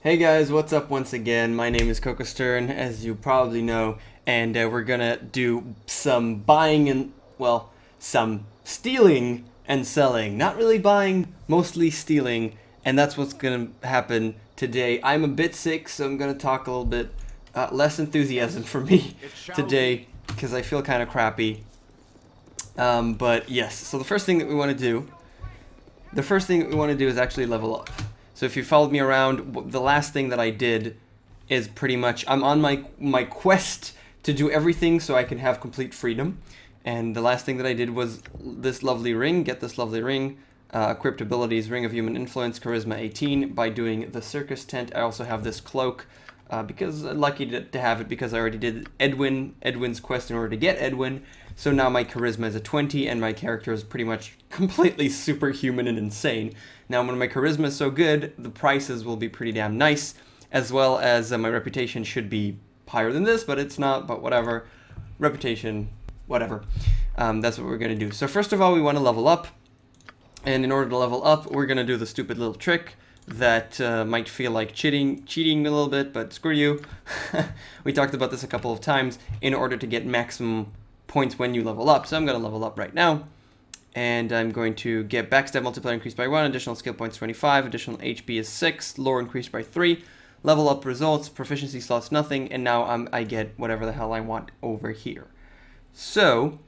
Hey guys, what's up once again? My name is KOKOStern, as you probably know, and we're gonna do some buying and, well, some stealing and selling. Not really buying, mostly stealing, and that's what's gonna happen today. I'm a bit sick, so I'm gonna talk a little bit less enthusiasm for me today, because I feel kind of crappy. But yes, so the first thing that we want to do, is actually level up. So if you followed me around, the last thing that I did is pretty much, I'm on my quest to do everything so I can have complete freedom. And the last thing that I did was this lovely ring, get this lovely ring, equipped abilities, Ring of Human Influence, Charisma 18, by doing the circus tent. I also have this cloak, because I'm lucky to have it because I already did Edwin's quest in order to get Edwin. So now my charisma is a 20 and my character is pretty much completely superhuman and insane. Now when my charisma is so good, the prices will be pretty damn nice, as well as my reputation should be higher than this, but it's not, but whatever. Reputation, whatever. That's what we're going to do. So first of all, we want to level up. And in order to level up, we're going to do the stupid little trick that might feel like cheating a little bit, but screw you. We talked about this a couple of times in order to get maximum points when you level up. So I'm going to level up right now, and I'm going to get backstab multiplier increased by 1, additional skill points 25, additional HP is 6, lore increased by 3, level up results, proficiency slots nothing, and now I get whatever the hell I want over here. So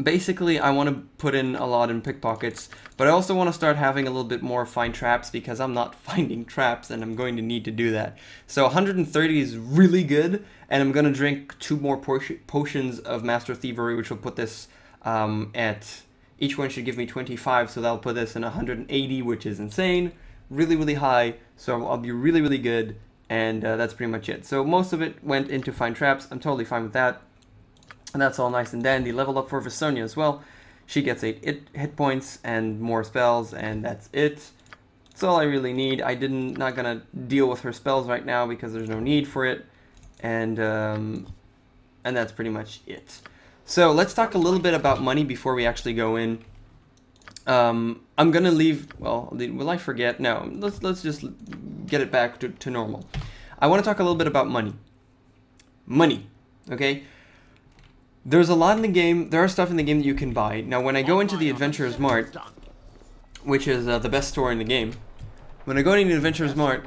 basically, I want to put in a lot in pickpockets, but I also want to start having a little bit more find traps because I'm not finding traps, and I'm going to need to do that. So 130 is really good, and I'm going to drink 2 more potions of Master Thievery, which will put this at... Each one should give me 25, so that'll put this in 180, which is insane. Really, really high, so I'll be really, really good, and that's pretty much it. So most of it went into find traps. I'm totally fine with that. And that's all nice and dandy. Level up for Visonia as well. She gets 8 hit points and more spells, and that's it. That's all I really need. Not gonna deal with her spells right now because there's no need for it, and that's pretty much it. So let's talk a little bit about money before we actually go in. I'm gonna leave. Well, will I forget? No. Let's just get it back to normal. I want to talk a little bit about money. Money, okay. There's a lot in the game, there are stuff in the game that you can buy. Now when I go into the Adventurer's Mart, which is the best store in the game, when I go into the Adventurer's Mart,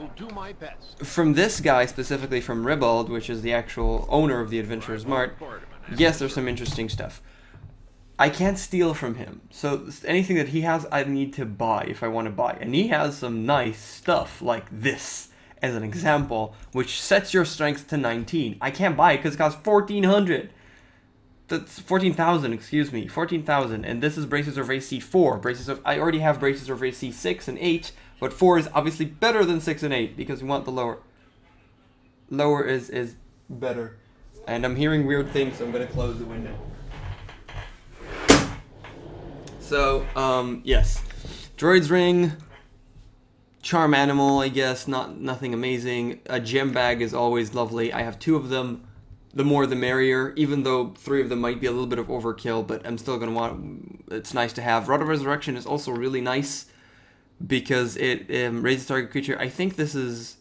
from this guy, specifically from Ribald, which is the actual owner of the Adventurer's Mart, yes, there's some interesting stuff. I can't steal from him, so anything that he has I need to buy if I want to buy. And he has some nice stuff like this, as an example, which sets your strength to 19. I can't buy it because it costs 1,400. That's 14,000, excuse me, 14,000, and this is Braces of AC 4. I already have Braces of AC 6 and 8, but 4 is obviously better than 6 and 8, because we want the lower. Lower is better. And I'm hearing weird things, so I'm going to close the window. So, yes. Droid's Ring, Charm Animal, I guess, nothing amazing. A gem bag is always lovely. I have 2 of them. The more the merrier, even though 3 of them might be a little bit of overkill, but I'm still going to want, it's nice to have. Rod of Resurrection is also really nice because it raises target creature. I think this is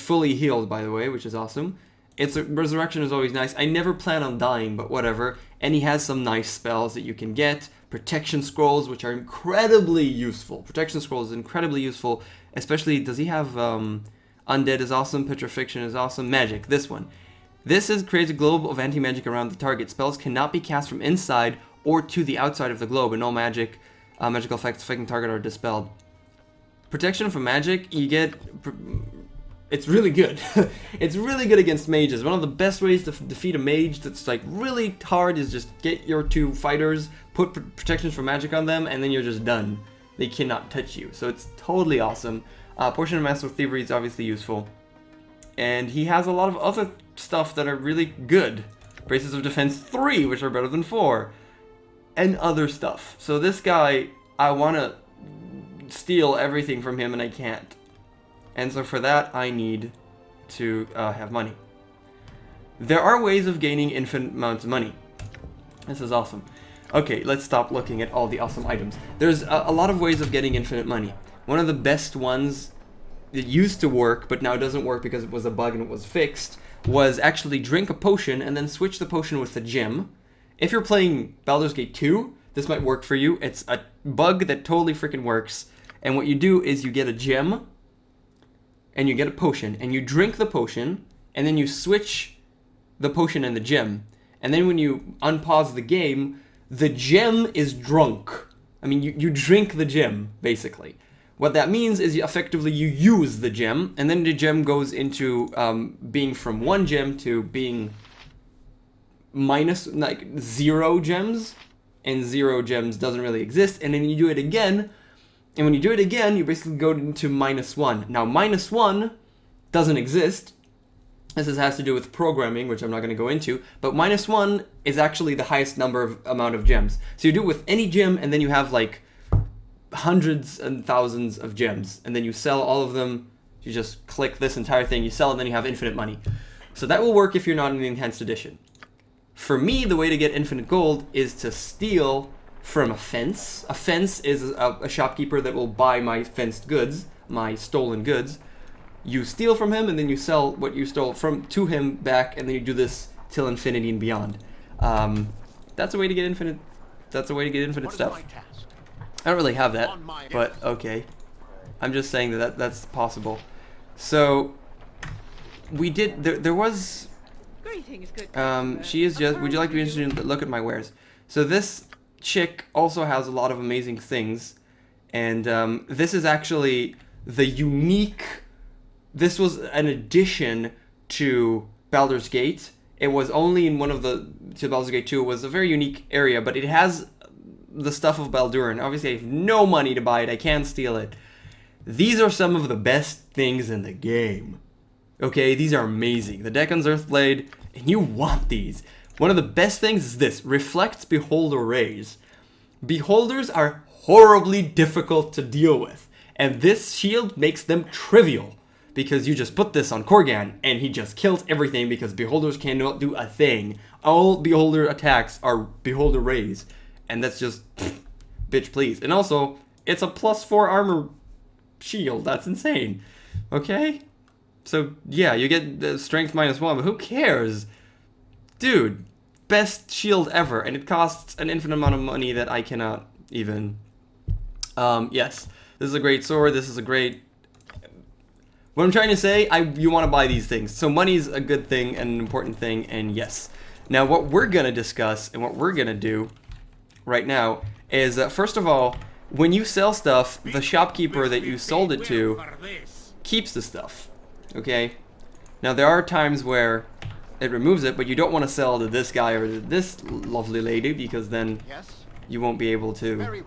fully healed, by the way, which is awesome. Resurrection is always nice. I never plan on dying, but whatever. And he has some nice spells that you can get. Protection Scrolls, which are incredibly useful. Protection Scrolls is incredibly useful, especially, does he have Undead is awesome, Petrification is awesome, Magic, this one. This creates a globe of anti-magic around the target. Spells cannot be cast from inside or to the outside of the globe, and all magical effects affecting target are dispelled. Protection from magic, you get... It's really good. It's really good against mages. One of the best ways to defeat a mage that's like really hard is just get your 2 fighters, put protections from magic on them, and then you're just done. They cannot touch you. So it's totally awesome. Portion of Master Thievery is obviously useful. And he has a lot of other stuff that are really good. Braces of Defense 3, which are better than 4. And other stuff. So this guy, I want to steal everything from him and I can't. And so for that, I need to have money. There are ways of gaining infinite amounts of money. This is awesome. Okay, let's stop looking at all the awesome items. There's a lot of ways of getting infinite money. One of the best ones it used to work, but now doesn't work because it was a bug and it was fixed, was actually drink a potion and then switch the potion with the gem. If you're playing Baldur's Gate 2, this might work for you. It's a bug that totally freaking works. And what you do is you get a gem and you get a potion and you drink the potion and then you switch the potion and the gem. And then when you unpause the game, the gem is drunk. I mean, you drink the gem, basically. What that means is effectively you use the gem, and then the gem goes into being from 1 gem to being minus, like, 0 gems, and 0 gems doesn't really exist, and then you do it again, and when you do it again, you basically go into -1. Now, -1 doesn't exist. This has to do with programming, which I'm not going to go into, but -1 is actually the highest amount of gems. So you do it with any gem, and then you have, like, hundreds and thousands of gems, and then you sell all of them. You just click this entire thing, you sell, and then you have infinite money. So that will work if you're not in the Enhanced Edition. For me, the way to get infinite gold is to steal from a fence. A fence is a shopkeeper that will buy my fenced goods, my stolen goods. You steal from him, and then you sell what you stole to him back, and then you do this till infinity and beyond. That's a way to get infinite. That's a way to get infinite stuff. I don't really have that, but okay. I'm just saying that's possible. So we did. There was. She is just. Would you like to be interested in look at my wares? So this chick also has a lot of amazing things, and this is actually the unique. This was an addition to Baldur's Gate. It was only in one of to Baldur's Gate 2. It was a very unique area, but it has the stuff of Baldur, and obviously I have no money to buy it. I can't steal it. These are some of the best things in the game. Okay, these are amazing. The Deccan's Earthblade, and you want these. One of the best things is this, reflects Beholder Rays. Beholders are horribly difficult to deal with, and this shield makes them trivial, because you just put this on Korgan, and he just kills everything because Beholders cannot do a thing. All Beholder attacks are Beholder Rays. And that's just, bitch, please. And also, it's a +4 armor shield. That's insane. Okay? So, yeah, you get the strength -1, but who cares? Dude, best shield ever. And it costs an infinite amount of money that I cannot even. Yes, this is a great sword. This is a great. What I'm trying to say, you want to buy these things. So money's a good thing and an important thing, and yes. Now, what we're going to discuss and what we're going to do right now is first of all, when you sell stuff, the shopkeeper that you sold it to keeps the stuff. Okay? Now there are times where it removes it, but you don't want to sell to this guy or to this lovely lady, because then you won't be able to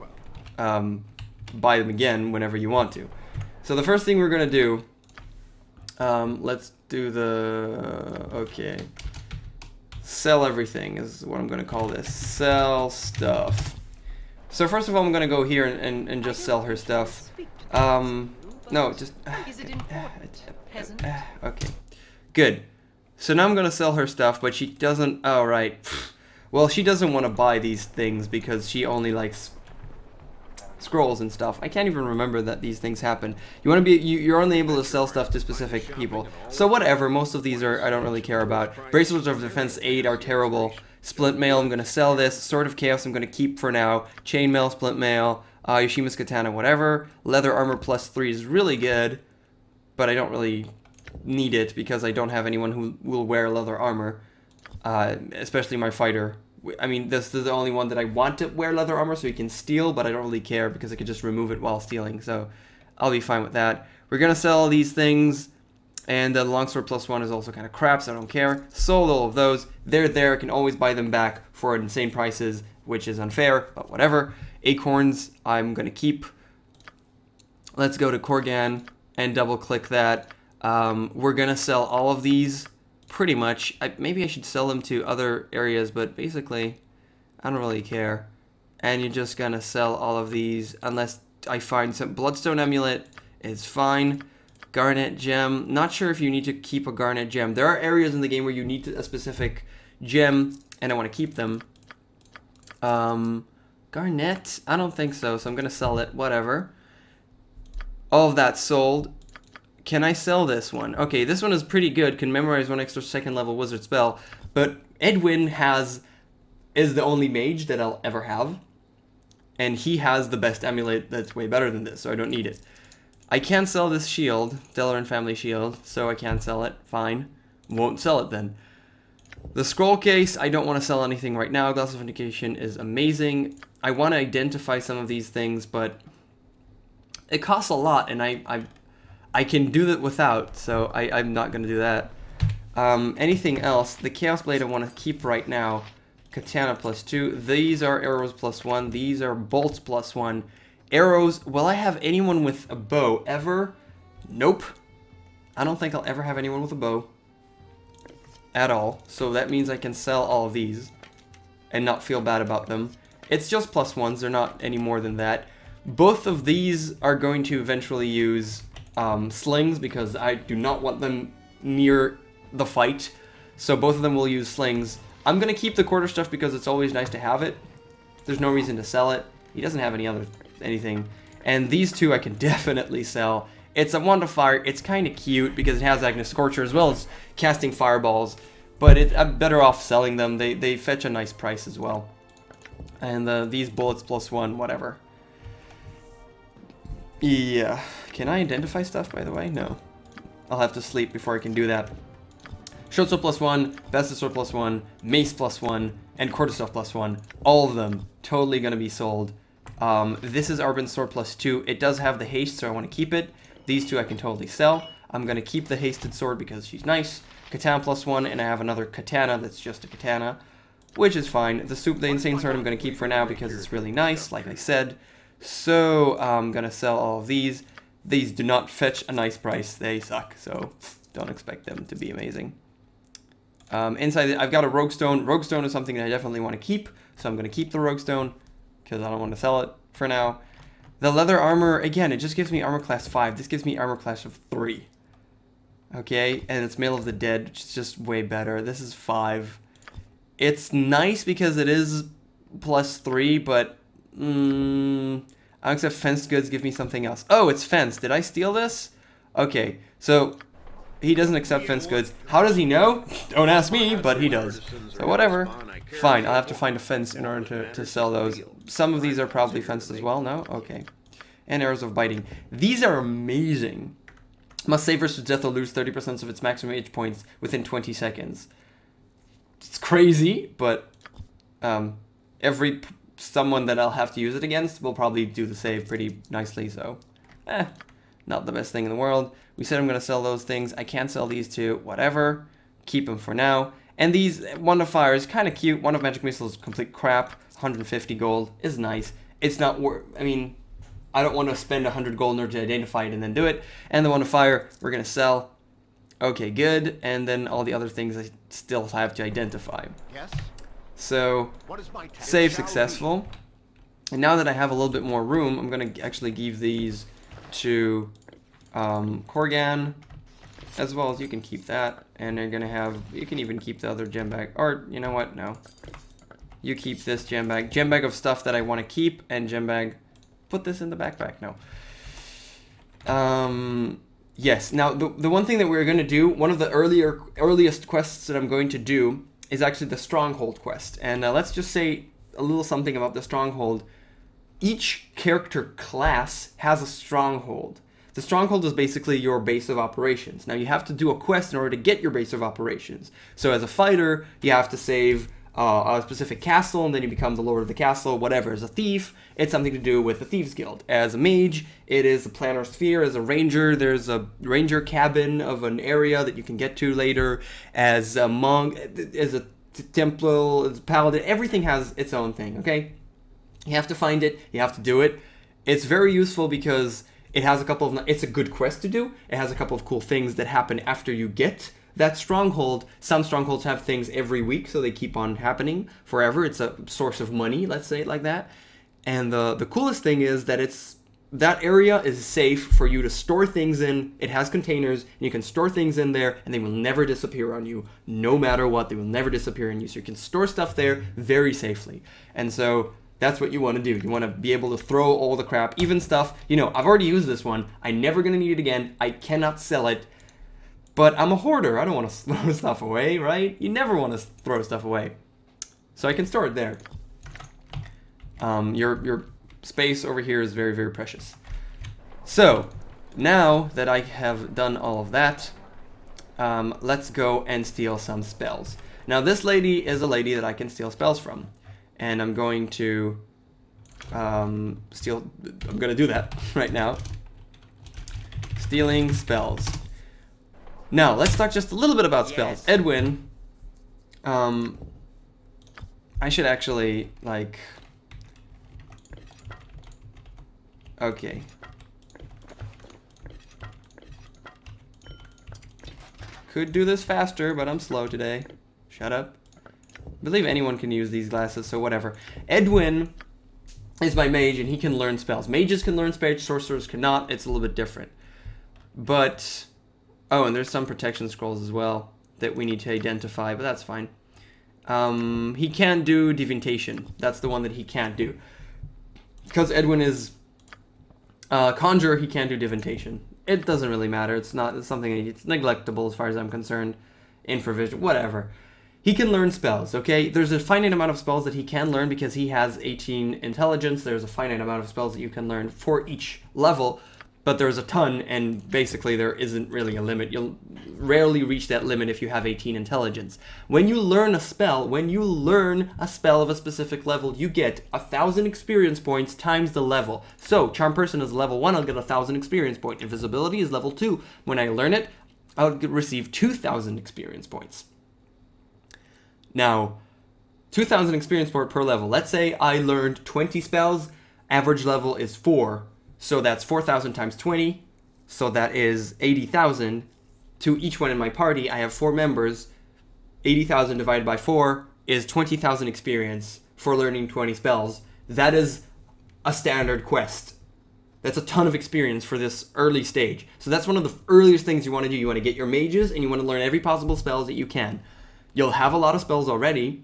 buy them again whenever you want to. So the first thing we're gonna do, let's do the okay. Sell everything is what I'm going to call this. Sell stuff. So first of all, I'm going to go here and just sell her stuff. No, just... okay. Good. So now I'm going to sell her stuff, but she doesn't... Oh, right. Well, she doesn't want to buy these things because she only likes scrolls and stuff. I can't even remember that these things happen. You want to be, you're only able to sell stuff to specific people. So whatever, most of these are, I don't really care about. Bracelets of Defense 8 are terrible. Splint Mail, I'm going to sell this. Sword of Chaos, I'm going to keep for now. Chainmail, Splint Mail, Yoshima's Katana, whatever. Leather Armor +3 is really good, but I don't really need it because I don't have anyone who will wear leather armor, especially my fighter. I mean, this is the only one that I want to wear leather armor so he can steal, but I don't really care because I could just remove it while stealing, so I'll be fine with that. We're going to sell all these things, and the longsword +1 is also kind of crap, so I don't care. Sold all of those. They're there. I can always buy them back for insane prices, which is unfair, but whatever. Acorns, I'm going to keep. Let's go to Korgan and double-click that. We're going to sell all of these. Pretty much. Maybe I should sell them to other areas, but basically, I don't really care. And you're just gonna sell all of these unless I find some Bloodstone Amulet is fine. Garnet Gem. Not sure if you need to keep a Garnet Gem. There are areas in the game where you need a specific gem, and I want to keep them. Garnet? I don't think so, so I'm gonna sell it. Whatever. All of that sold. Can I sell this one? Okay, this one is pretty good. Can memorize 1 extra second level wizard spell. But Edwin is the only mage that I'll ever have. And he has the best amulet that's way better than this, so I don't need it. I can't sell this shield, Delaran family shield, so I can't sell it. Fine. Won't sell it then. The scroll case, I don't want to sell anything right now. Glass of Vindication is amazing. I want to identify some of these things, but it costs a lot, and I can do that without, so I'm not going to do that. Anything else? The Chaos Blade I want to keep right now. Katana +2. These are arrows +1. These are bolts +1. Arrows, will I have anyone with a bow ever? Nope. I don't think I'll ever have anyone with a bow. At all. So that means I can sell all of these and not feel bad about them. It's just +1s. They're not any more than that. Both of these are going to eventually use slings because I do not want them near the fight. So both of them will use slings. I'm going to keep the quarterstaff because it's always nice to have it. There's no reason to sell it. He doesn't have anything. And these two I can definitely sell. It's a Wand of Fire. It's kind of cute because it has Agnes Scorcher as well as casting fireballs. But I'm better off selling them. They fetch a nice price as well. And these bullets +1, whatever. Yeah. Can I identify stuff, by the way? No. I'll have to sleep before I can do that. Short Sword +1, Best of Sword +1, Mace +1, and Quarterstaff +1. All of them totally going to be sold. This is Arbin's Sword +2. It does have the haste, so I want to keep it. These two I can totally sell. I'm going to keep the hasted sword because she's nice. Katana +1, and I have another katana that's just a katana, which is fine. The Insane Sword I'm going to keep for now because it's really nice, like I said. So I'm going to sell all of these. These do not fetch a nice price. They suck, so don't expect them to be amazing. Inside, I've got a Rogue Stone. Rogue Stone is something that I definitely want to keep, so I'm going to keep the Rogue Stone because I don't want to sell it for now. The leather armor, again, it just gives me armor class 5. This gives me armor class of 3. Okay, and it's Mail of the Dead, which is just way better. This is 5. It's nice because it is +3, but I'll accept fenced goods, give me something else. Oh, it's fenced. Did I steal this? Okay, so he doesn't accept fenced goods. How does he know? Don't ask me, but he does. So whatever. Fine, I'll have to find a fence in order to sell those. Some of these are probably fenced as well, no? Okay. And Arrows of Biting. These are amazing. Must save versus death or lose 30% of its maximum hit points within 20 seconds. It's crazy, but someone that I'll have to use it against will probably do the save pretty nicely, so not the best thing in the world. We said I'm going to sell those things. I can't sell these two. Whatever. Keep them for now. And these Wand of Fire is kind of cute. Wand of Magic Missile is complete crap. 150 gold is nice. It's not worth... I mean, I don't want to spend 100 gold in order to identify it and then do it. And the Wand of Fire, we're going to sell. Okay, good. And then all the other things I still have to identify. Yes. So, save successful. And now that I have a little bit more room, I'm going to actually give these to Korgan, as well as you can keep that. And they're going to have, you can even keep the other gem bag. Or, you know what? No. You keep this gem bag. Gem bag of stuff that I want to keep, and gem bag, put this in the backpack. No. Yes. Now, the one thing that we're going to do, one of the earliest quests that I'm going to do is actually the Stronghold Quest. And let's just say a little something about the Stronghold. Each character class has a stronghold. The stronghold is basically your base of operations. Now you have to do a quest in order to get your base of operations. So as a fighter, you have to save a specific castle, and then you become the lord of the castle, whatever. As a thief, it's something to do with the Thieves Guild. As a mage, it is the Planar Sphere. As a ranger, there's a ranger cabin of an area that you can get to later. As a monk, as a temple, as a paladin, everything has its own thing, okay? You have to find it, you have to do it. It's very useful because it has a couple of, it's a good quest to do. It has a couple of cool things that happen after you get that stronghold. Some strongholds have things every week, so they keep on happening forever. It's a source of money, let's say it like that. And the coolest thing is that that area is safe for you to store things in. It has containers, and you can store things in there, and they will never disappear on you, no matter what. They will never disappear on you, so you can store stuff there very safely. And so That's what you want to do. You want to be able to throw all the crap, even stuff, you know, I've already used this one. I'm never going to need it again. I cannot sell it. But I'm a hoarder. I don't want to throw stuff away, right? You never want to throw stuff away. So I can store it there. Your space over here is very, very precious. So, now that I have done all of that, let's go and steal some spells. Now, this lady is a lady that I can steal spells from. And I'm going to I'm going to do that right now. Stealing spells. Now, let's talk just a little bit about spells. Edwin, I should actually, like... Okay. Could do this faster, but I'm slow today. Shut up. I believe anyone can use these glasses, so whatever. Edwin is my mage, and he can learn spells. Mages can learn spells, sorcerers cannot. It's a little bit different. But... Oh, and there's some protection scrolls as well that we need to identify, but that's fine. He can do Divination. That's the one that he can't do. Because Edwin is Conjurer, he can't do Divination. It doesn't really matter. It's something, it's neglectable as far as I'm concerned. Infravision, whatever. He can learn spells, okay? There's a finite amount of spells that he can learn because he has 18 intelligence. There's a finite amount of spells that you can learn for each level. But there's a ton, and basically there isn't really a limit. You'll rarely reach that limit if you have 18 intelligence. When you learn a spell, of a specific level, you get 1,000 experience points times the level. So, Charm Person is level 1, I'll get 1,000 experience points. Invisibility is level 2. When I learn it, I'll receive 2,000 experience points. Now, 2,000 experience points per level. Let's say I learned 20 spells, average level is 4. So that's 4,000 times 20, so that is 80,000. To each one in my party, I have 4 members. 80,000 divided by 4 is 20,000 experience for learning 20 spells. That is a standard quest. That's a ton of experience for this early stage. So that's one of the earliest things you want to do. You want to get your mages, and you want to learn every possible spells that you can. You'll have a lot of spells already.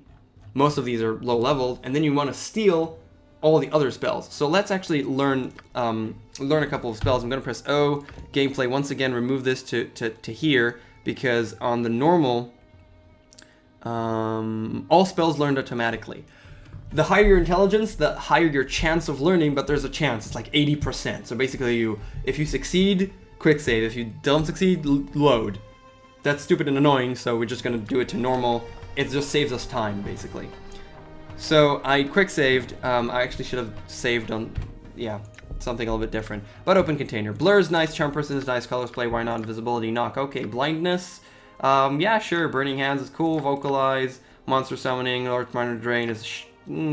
Most of these are low leveled, and then you want to steal all the other spells. So let's actually learn a couple of spells. I'm going to press O, gameplay. Once again, remove this to here, because on the normal, all spells learned automatically. The higher your intelligence, the higher your chance of learning, but there's a chance. It's like 80%. So basically, if you succeed, quick save. If you don't succeed, load. That's stupid and annoying, so we're just going to do it to normal. It just saves us time, basically. So I quick saved. I actually should have saved on, yeah, something a little bit different. But open container. Blur is nice. Charm Person is nice. Colors play. Why not? Invisibility. Knock. Okay. Blindness. Yeah, sure. Burning Hands is cool. Vocalize. Monster Summoning. Large Minor Drain is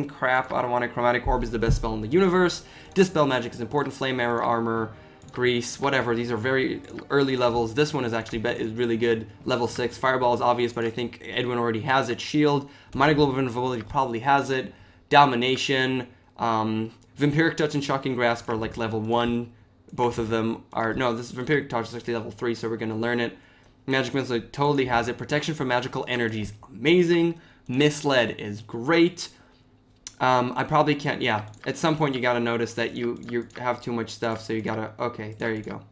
crap. I don't want it. Chromatic Orb is the best spell in the universe. Dispel Magic is important. Flame Arrow, Armor, Grease, whatever. These are very early levels. This one is actually is really good. Level 6. Fireball is obvious, but I think Edwin already has it. Shield. Minor Globe of Invisibility probably has it. Domination. Vampiric Touch and Shocking Grasp are like level 1. Both of them are... No, this Vampiric Touch is actually level 3, so we're going to learn it. Magic Missile totally has it. Protection from Magical Energies. Amazing. Misled is great. I probably can't, yeah, at some point you gotta notice that you have too much stuff, so you gotta, okay, there you go.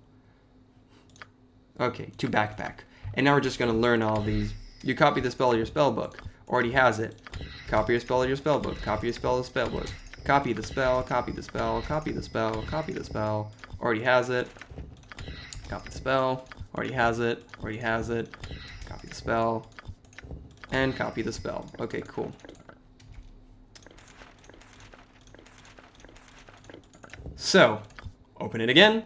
Okay, to backpack. And now we're just gonna learn all these. You copy the spell of your spell book. Already has it. Copy your spell of your spell book. Copy your spell of the spell book. Copy the spell, copy the spell, copy the spell, copy the spell. Already has it. Copy the spell. Already has it. Already has it. Copy the spell. And copy the spell. Okay, cool. So, open it again.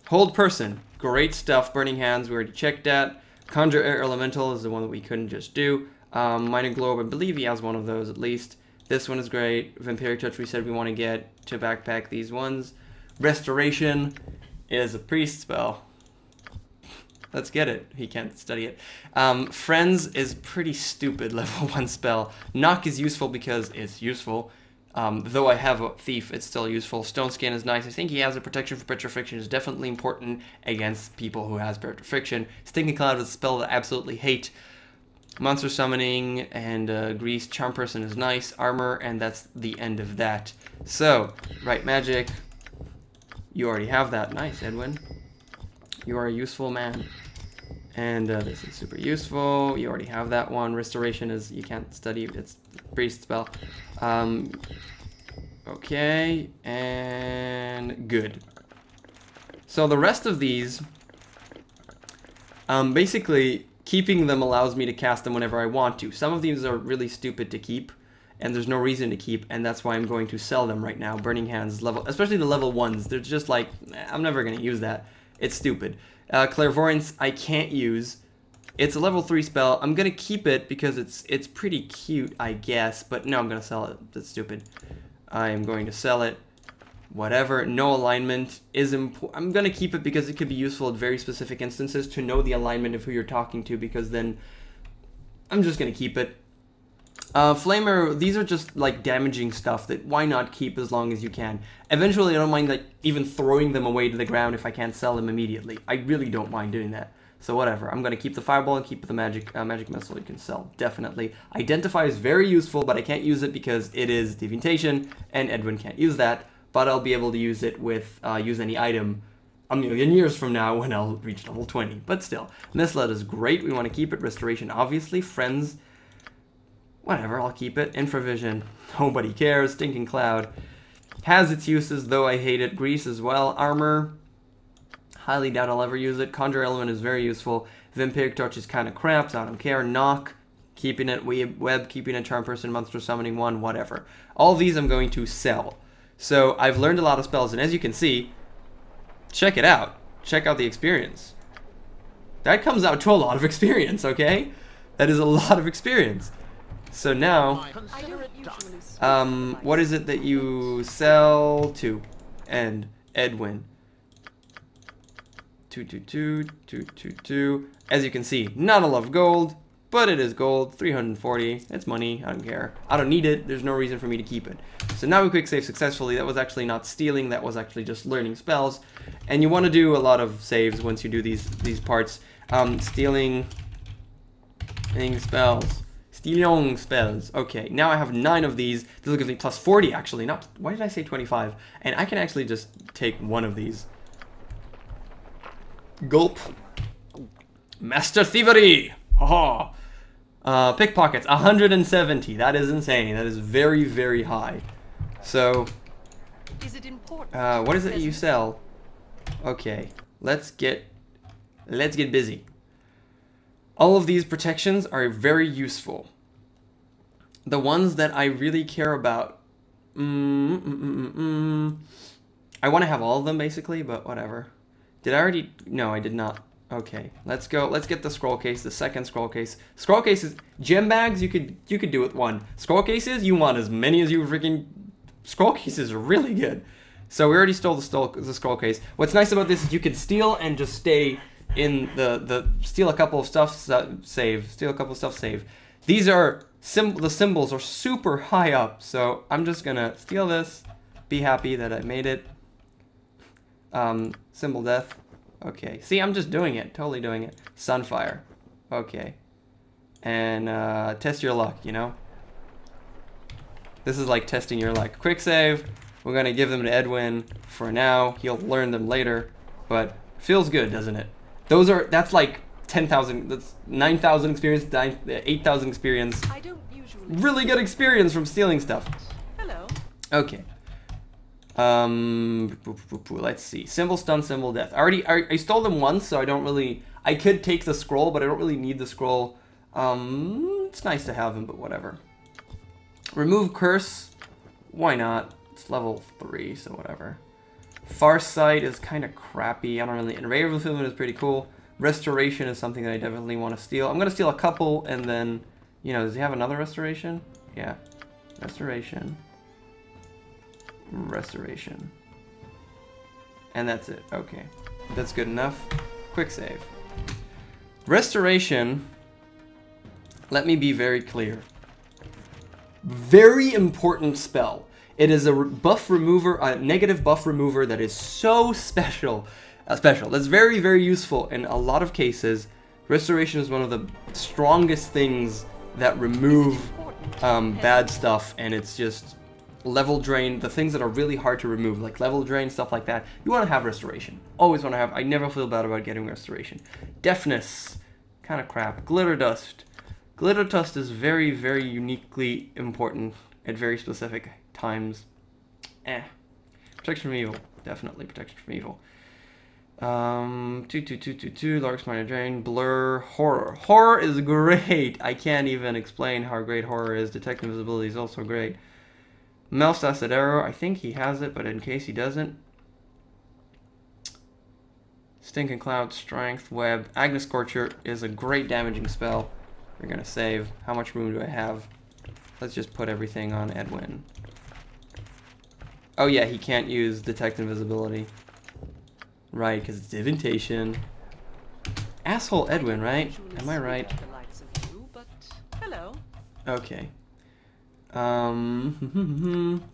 Hold Person. Great stuff. Burning Hands, we already checked that. Conjure Air Elemental is the one that we couldn't just do. Minor Globe, I believe he has one of those at least. This one is great. Vampiric Touch, we said we want to get to backpack these ones. Restoration is a priest spell. Let's get it. He can't study it. Friends is pretty stupid level 1 spell. Knock is useful because it's useful. Though I have a Thief, it's still useful. Stone Skin is nice. I think he has a protection for Petrification. Is definitely important against people who has Petrification. Stinking Cloud is a spell that I absolutely hate. Monster summoning and grease. Charm person is nice. Armor, and that's the end of that. So, right magic. You already have that. Nice, Edwin. You are a useful man. And this is super useful. You already have that one. Restoration is, you can't study. It's a priest spell. Okay, and good. So the rest of these, basically, keeping them allows me to cast them whenever I want to. Some of these are really stupid to keep, and there's no reason to keep, and that's why I'm going to sell them right now. Burning Hands, especially the level 1s. They're just like, I'm never going to use that. It's stupid. Clairvoyance, I can't use. It's a level 3 spell. I'm going to keep it because it's pretty cute, I guess, but no, I'm going to sell it. That's stupid. I am going to sell it. Whatever. No alignment is important. I'm going to keep it because it could be useful at very specific instances to know the alignment of who you're talking to, because then I'm just going to keep it. Flamer, these are just like damaging stuff that why not keep as long as you can. Eventually, I don't mind like even throwing them away to the ground if I can't sell them immediately. I really don't mind doing that. So whatever, I'm going to keep the fireball and keep the magic missile you can sell, definitely. Identify is very useful, but I can't use it because it is Deviantation, and Edwin can't use that. But I'll be able to use it with use any item a million years from now when I'll reach level 20. But still, Mislet is great. We want to keep it. Restoration, obviously. Friends, whatever, I'll keep it. Infravision, nobody cares. Stinking Cloud has its uses, though I hate it. Grease as well. Armor, highly doubt I'll ever use it. Conjure Element is very useful. Vampiric Torch is kind of crap, so I don't care. Knock, keeping it. Web, keeping it. Charm Person, Monster Summoning 1, whatever. All these I'm going to sell. So I've learned a lot of spells, and as you can see, check it out. Check out the experience. That comes out to a lot of experience, okay? That is a lot of experience. So now, what is it that you sell to? And Edwin. 222, 222. As you can see, not a lot of gold, but it is gold. 340. It's money. I don't care. I don't need it. There's no reason for me to keep it. So now we quick save successfully. That was actually not stealing. That was actually just learning spells. And you want to do a lot of saves once you do these parts. Stealing spells. Stealing spells. Okay, now I have 9 of these. This will give me plus 40 actually. Not, why did I say 25? And I can actually just take one of these. Gulp. Master Thievery. Haha. Pickpockets, 170. That is insane. That is very, very high. So, what is it you sell? Okay, let's get busy. All of these protections are very useful. The ones that I really care about, I want to have all of them basically, but whatever. Did I already? No, I did not. Okay, let's go. Let's get the scroll case, the second scroll case. Scroll cases, gem bags, you could do with one. Scroll cases, you want as many as you freaking. Scroll cases are really good. So we already stole the scroll case. What's nice about this is you can steal and just stay in the steal a couple of stuff, save. Steal a couple of stuff, save. These are the symbols are super high up, so I'm just gonna steal this. Be happy that I made it. Symbol death. Okay, see, I'm just doing it, totally doing it. Sunfire. Okay. And test your luck, you know? This is like testing your luck. Quick save. We're gonna give them to Edwin for now. He'll learn them later, but feels good, doesn't it? That's like 10,000, that's 9,000 experience, 8,000 experience. I don't usually really good experience from stealing stuff. Hello. Okay. Let's see. Symbol stun, symbol death. I stole them once, so I don't really. I could take the scroll, but I don't really need the scroll. It's nice to have them, but whatever. Remove curse. Why not? It's level 3, so whatever. Farsight is kind of crappy. I don't really. And Ray of Fulfillment is pretty cool. Restoration is something that I definitely want to steal. I'm gonna steal a couple, and then, you know, does he have another restoration? Yeah, restoration. Restoration. And that's it. Okay. That's good enough. Quick save. Restoration, let me be very clear. Very important spell. It is a buff remover, a negative buff remover that is so special. That's very, very useful in a lot of cases. Restoration is one of the strongest things that remove bad stuff, and it's just level drain, the things that are really hard to remove, like level drain, stuff like that. You want to have restoration. Always want to have. I never feel bad about getting restoration. Deafness, kind of crap. Glitter dust. Glitter dust is very, very uniquely important at very specific times. Protection from evil. Definitely protection from evil. 2, Lark's Minor Drain, Blur, Horror. Horror is great. I can't even explain how great Horror is. Detect Invisibility is also great. Mel's Acid Arrow, I think he has it, but in case he doesn't. Stinking Cloud, Strength, Web. Agnes Scorcher is a great damaging spell. We're gonna save. How much room do I have? Let's just put everything on Edwin. Oh yeah, he can't use Detect Invisibility. Right, because it's Divination. Asshole Edwin, right? Am I right? Okay.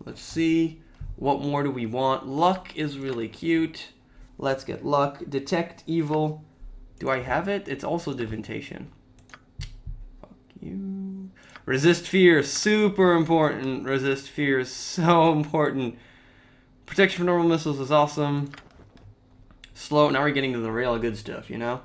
Let's see. What more do we want? Luck is really cute. Let's get Luck. Detect Evil. Do I have it? It's also Divination. Fuck you. Resist Fear, super important. Resist Fear is so important. Protection from normal missiles is awesome. Slow, now we're getting to the real good stuff, you know?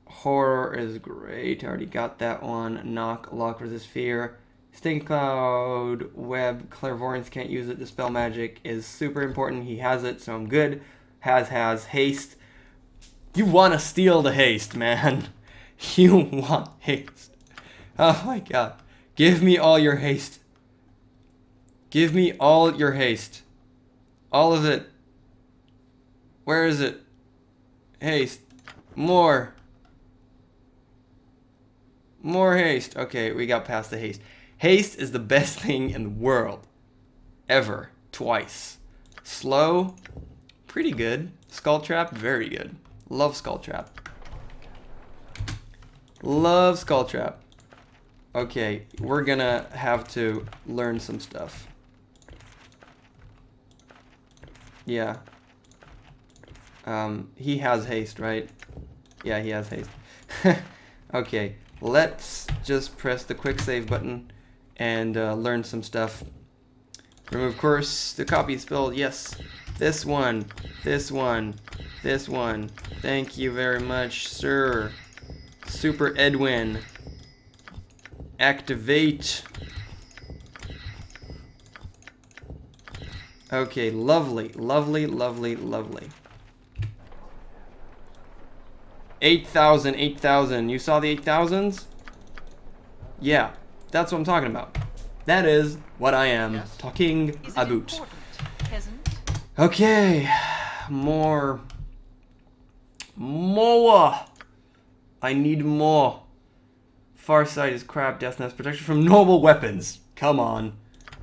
Horror is great, I already got that one. Knock, Luck, Resist Fear. Stink Cloud, Web, Clairvoyance, can't use it. Dispel Magic is super important, he has it, so I'm good. Has, Haste. You want to steal the haste, man. You want haste. Oh my god. Give me all your haste. Give me all your haste. All of it. Where is it? Haste. More. More haste. Okay, we got past the haste. Haste is the best thing in the world. Ever. Twice. Slow. Pretty good. Skull Trap. Very good. Love Skull Trap. Love Skull Trap. Okay, we're gonna have to learn some stuff. Yeah. He has haste, right? Yeah, he has haste. Okay, let's just press the quick save button and learn some stuff. Remove curse, the copy spell, yes. This one, this one, this one. Thank you very much, sir. Super Edwin. Activate. Okay, lovely, lovely, lovely, lovely. 8,000, 8,000. You saw the 8,000s? Yeah, that's what I'm talking about. That is what I am talking about. Okay, more. More. I need more. Farsight is crap. Death Nest, protection from normal weapons. Come on.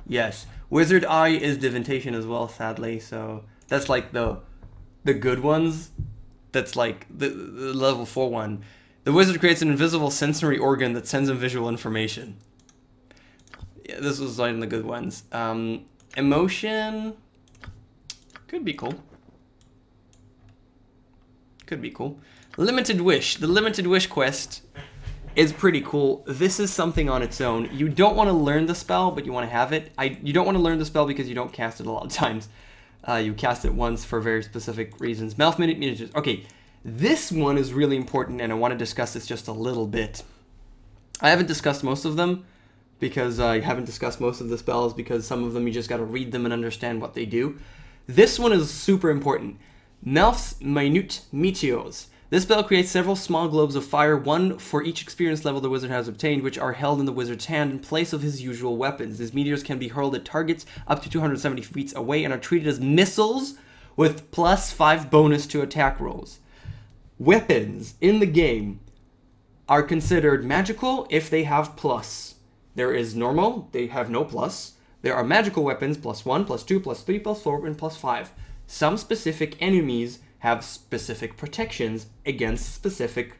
Yes. Wizard Eye is Divination as well, sadly. So that's like the good ones. That's like the level 4 one. The wizard creates an invisible sensory organ that sends him visual information. Yeah, this was like in the good ones. Emotion could be cool. Could be cool. Limited Wish. The Limited Wish quest is pretty cool. This is something on its own. You don't want to learn the spell, but you want to have it. You don't want to learn the spell because you don't cast it a lot of times. You cast it once for very specific reasons. Mouth Minute Mutagens. Okay, this one is really important, and I want to discuss this just a little bit. I haven't discussed most of them because I haven't discussed most of the spells because some of them you just got to read them and understand what they do. This one is super important. Mouth's Minute Meteors. This spell creates several small globes of fire, one for each experience level the wizard has obtained, which are held in the wizard's hand in place of his usual weapons. These meteors can be hurled at targets up to 270 feet away and are treated as missiles with +5 bonus to attack rolls. Weapons in the game are considered magical if they have plus. There is normal, they have no plus. There are magical weapons +1, +2, +3, +4, and +5. Some specific enemies have specific protections against specific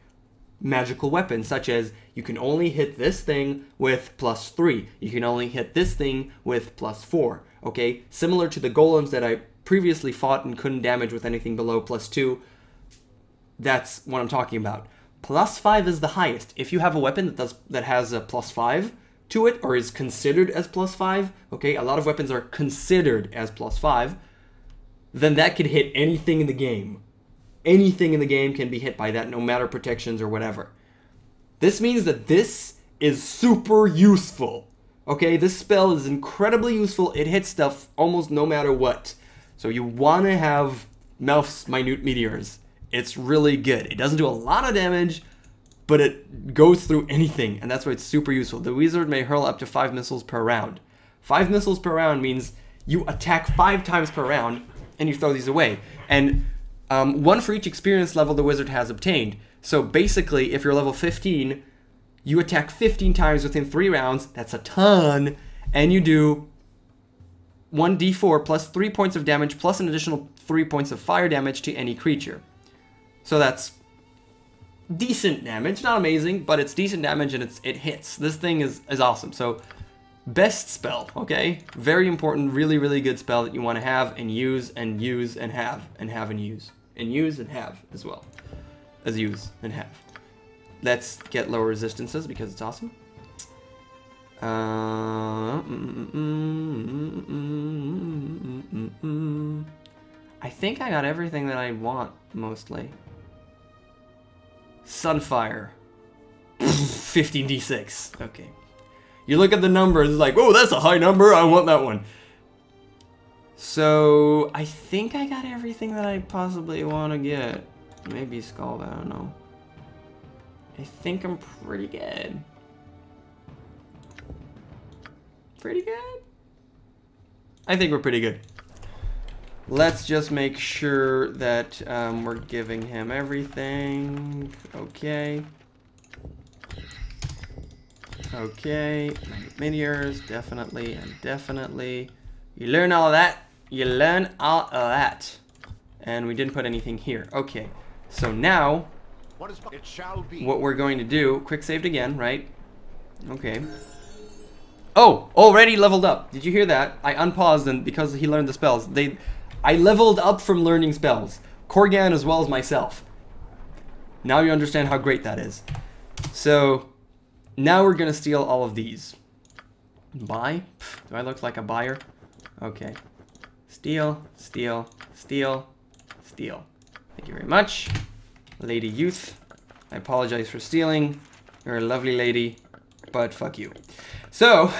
magical weapons, such as you can only hit this thing with +3. You can only hit this thing with +4. Okay? Similar to the golems that I previously fought and couldn't damage with anything below +2. that's what I'm talking about. +5 is the highest. If you have a weapon that has a +5 to it, or is considered as +5, okay, a lot of weapons are considered as +5, then that could hit anything in the game. Anything in the game can be hit by that, no matter protections or whatever. This means that this is super useful. Okay, this spell is incredibly useful. It hits stuff almost no matter what. So you want to have Melf's Minute Meteors. It's really good. It doesn't do a lot of damage, but it goes through anything, and that's why it's super useful. The wizard may hurl up to 5 missiles per round. 5 missiles per round means you attack 5 times per round, and you throw these away. And 1 for each experience level the wizard has obtained. So basically, if you're level 15, you attack 15 times within 3 rounds. That's a ton. And you do 1d4 plus 3 points of damage plus an additional 3 points of fire damage to any creature. So that's decent damage. Not amazing, but it's decent damage and it hits. This thing is awesome. So best spell, okay? Very important, really, really good spell that you want to have and use and use and have and have and use. And use and have as well as use and have. Let's get lower resistances because it's awesome. I think I got everything that I want, mostly. Sunfire. 15d6. Okay. You look at the numbers, it's like, oh, that's a high number, I want that one. So, I think I got everything that I possibly want to get. Maybe Scald, I don't know. I think I'm pretty good. Pretty good? I think we're pretty good. Let's just make sure that we're giving him everything. Okay. Okay. Meteors, definitely and definitely. You learn all of that. You learn all of that. And we didn't put anything here. Okay. So now, what we're going to do, quick saved again, right? Okay. Oh, already leveled up. Did you hear that? I unpaused and because he learned the spells. I leveled up from learning spells. Korgan as well as myself. Now you understand how great that is. So, now we're going to steal all of these. Buy? Do I look like a buyer? Okay. Steal, steal, steal, steal. Thank you very much. Lady Youth. I apologize for stealing. You're a lovely lady, but fuck you. So,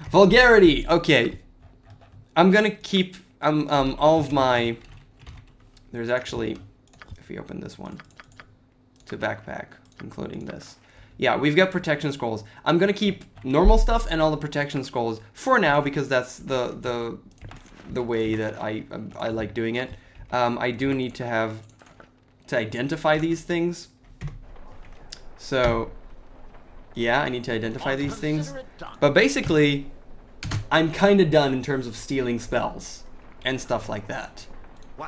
vulgarity. Okay. I'm gonna keep all of my... There's actually, if we open this one, to backpack, including this. Yeah, we've got protection scrolls. I'm gonna keep normal stuff and all the protection scrolls for now because that's the way that I like doing it. I do need to identify these things. So, yeah, I need to identify these things. But basically, I'm kind of done in terms of stealing spells and stuff like that.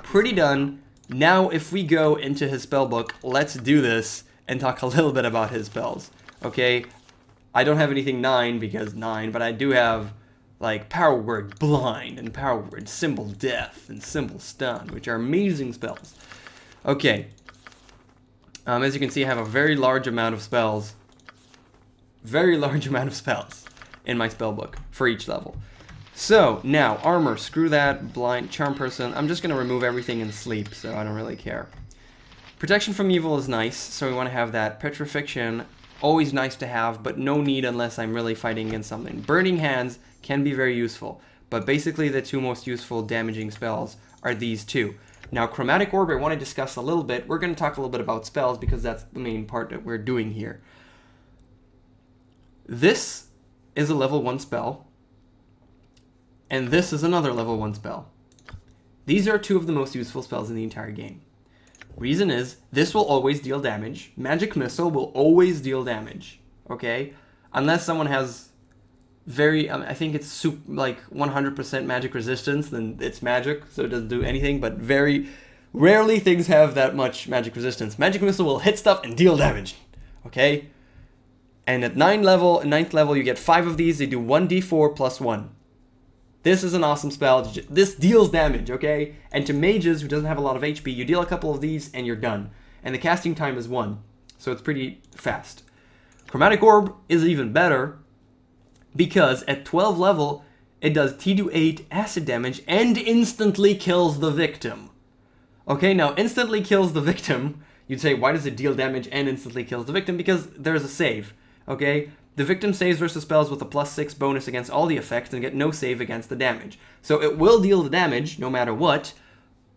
Pretty done. Now, if we go into his spell book, let's do this and talk a little bit about his spells. Okay, I don't have anything 9 because 9, but I do have like Power Word Blind and Power Word Symbol Death and Symbol Stun, which are amazing spells. Okay, as you can see, I have a very large amount of spells. Very large amount of spells in my spell book for each level. So, now, armor, screw that, blind, charm person. I'm just going to remove everything in sleep, so I don't really care. Protection from evil is nice, so we want to have that. Petrification, always nice to have, but no need unless I'm really fighting against something. Burning Hands can be very useful, but basically the two most useful damaging spells are these two. Now, Chromatic Orb I want to discuss a little bit. We're going to talk a little bit about spells because that's the main part that we're doing here. This is a level 1 spell, and this is another level 1 spell. These are two of the most useful spells in the entire game. Reason is, this will always deal damage. Magic Missile will always deal damage, okay? Unless someone has very, I think it's like 100% magic resistance, then it's magic, so it doesn't do anything, but very rarely things have that much magic resistance. Magic Missile will hit stuff and deal damage, okay? And at 9th level, you get 5 of these. They do 1d4 plus 1. This is an awesome spell. This deals damage, okay? And to mages who doesn't have a lot of HP, you deal a couple of these and you're done. And the casting time is 1, so it's pretty fast. Chromatic Orb is even better because at 12 level, it does T28 acid damage and instantly kills the victim. Okay, now instantly kills the victim. You'd say, why does it deal damage and instantly kills the victim? Because there's a save, okay? The victim saves versus spells with a +6 bonus against all the effects and get no save against the damage. So it will deal the damage no matter what,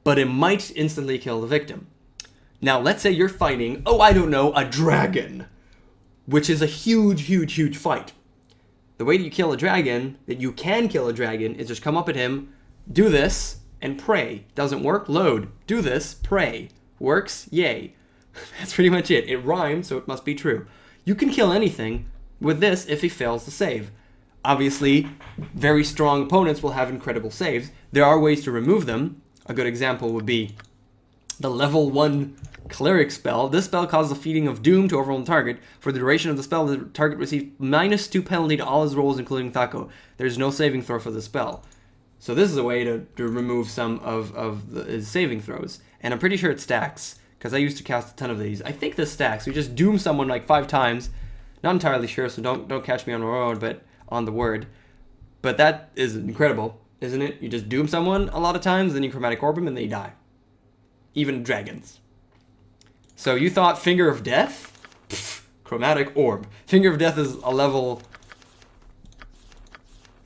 but it might instantly kill the victim. Now, let's say you're fighting, oh, I don't know, a dragon, which is a huge, huge, huge fight. The way that you kill a dragon, that you can kill a dragon, is just come up at him, do this, and pray. Doesn't work? Load. Do this, pray. Works? Yay. That's pretty much it. It rhymes, so it must be true. You can kill anything with this if he fails to save. Obviously, very strong opponents will have incredible saves. There are ways to remove them. A good example would be the level 1 Cleric spell. This spell causes a feeding of doom to overwhelm the target. For the duration of the spell, the target receives -2 penalty to all his rolls, including Thaco. There's no saving throw for the spell. So this is a way to remove some of his saving throws. And I'm pretty sure it stacks, because I used to cast a ton of these. I think this stacks. You just doom someone like 5 times. Not entirely sure, so don't catch me on the road, but on the word. But that is incredible, isn't it? You just doom someone a lot of times, then you Chromatic Orb them, and they die. Even dragons. So you thought Finger of Death? Pfft, Chromatic Orb. Finger of Death is a level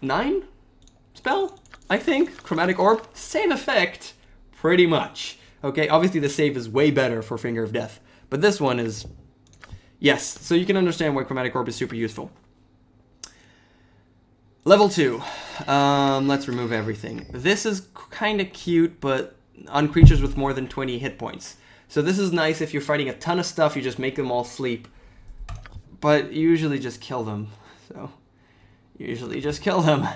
9 spell, I think. Chromatic Orb, same effect, pretty much. Okay, obviously the save is way better for Finger of Death, but this one is, yes, so you can understand why Chromatic Orb is super useful. Level 2, let's remove everything. This is kind of cute, but on creatures with more than 20 hit points. So this is nice if you're fighting a ton of stuff, you just make them all sleep. But you usually just kill them. So, usually just kill them.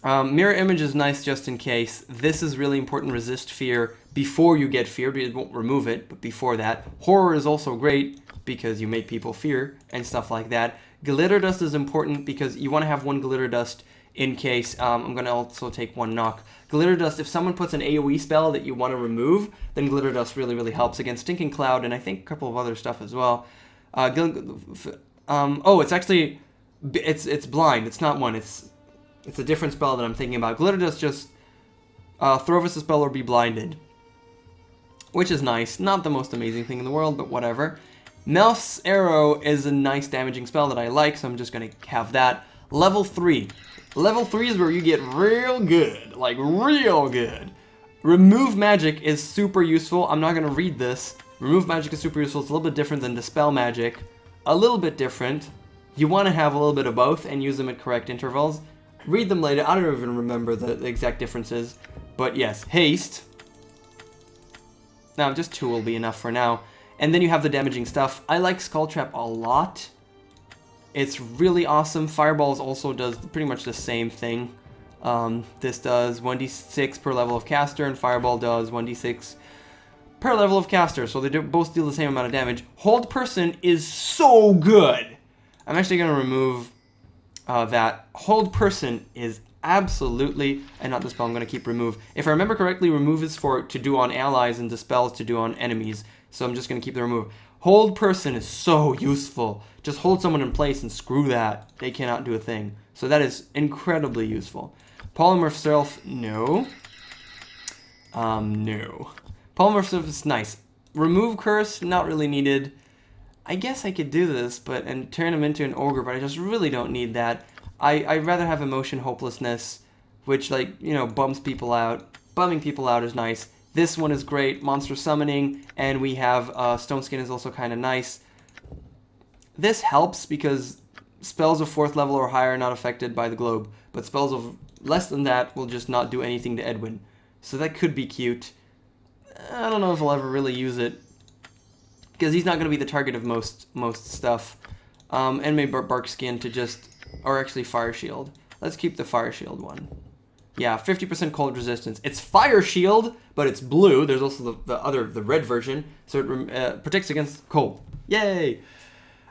Mirror Image is nice just in case. This is really important, resist fear before you get feared. It won't remove it, but before that. Horror is also great because you make people fear and stuff like that. Glitter Dust is important because you want to have 1 Glitter Dust in case. I'm going to also take 1 knock. Glitter Dust, if someone puts an AoE spell that you want to remove, then Glitter Dust really, really helps against Stinking Cloud and I think a couple of other stuff as well. Oh, it's actually, it's blind. It's not 1. It's a different spell that I'm thinking about. Glitter Dust just throw us a spell or be blinded, which is nice. Not the most amazing thing in the world, but whatever. Melf's Arrow is a nice damaging spell that I like, so I'm just going to have that. Level 3. Level 3 is where you get real good, like real good. Remove Magic is super useful. I'm not going to read this. Remove Magic is super useful. It's a little bit different than Dispel Magic. A little bit different. You want to have a little bit of both and use them at correct intervals. Read them later. I don't even remember the exact differences. But yes, Haste. Now, just 2 will be enough for now. And then you have the damaging stuff. I like Skull Trap a lot. It's really awesome. Fireballs also does pretty much the same thing. This does 1d6 per level of caster, and Fireball does 1d6 per level of caster. So they both deal the same amount of damage. Hold Person is so good. I'm actually going to remove that. Hold Person is absolutely, and not the spell, I'm going to keep Remove. If I remember correctly, Remove is to do on allies and Dispel is to do on enemies. So I'm just going to keep the Remove. Hold Person is so useful. Just hold someone in place and screw that. They cannot do a thing. So that is incredibly useful. Polymorph Self, no. No. Polymorph Self is nice. Remove Curse, not really needed. I guess I could do this, and turn him into an ogre, but I just really don't need that. I'd rather have Emotion Hopelessness, which, like, you know, bums people out. Bumming people out is nice. This one is great. Monster Summoning, and we have Stone Skin is also kind of nice. This helps because spells of 4th level or higher are not affected by the globe, but spells of less than that will just not do anything to Edwin. So that could be cute. I don't know if I'll ever really use it, because he's not going to be the target of most stuff. And maybe Bark Skin to just, or actually Fire Shield. Let's keep the Fire Shield one. Yeah, 50% cold resistance. It's Fire Shield, but it's blue. There's also the red version, so it protects against cold. Yay!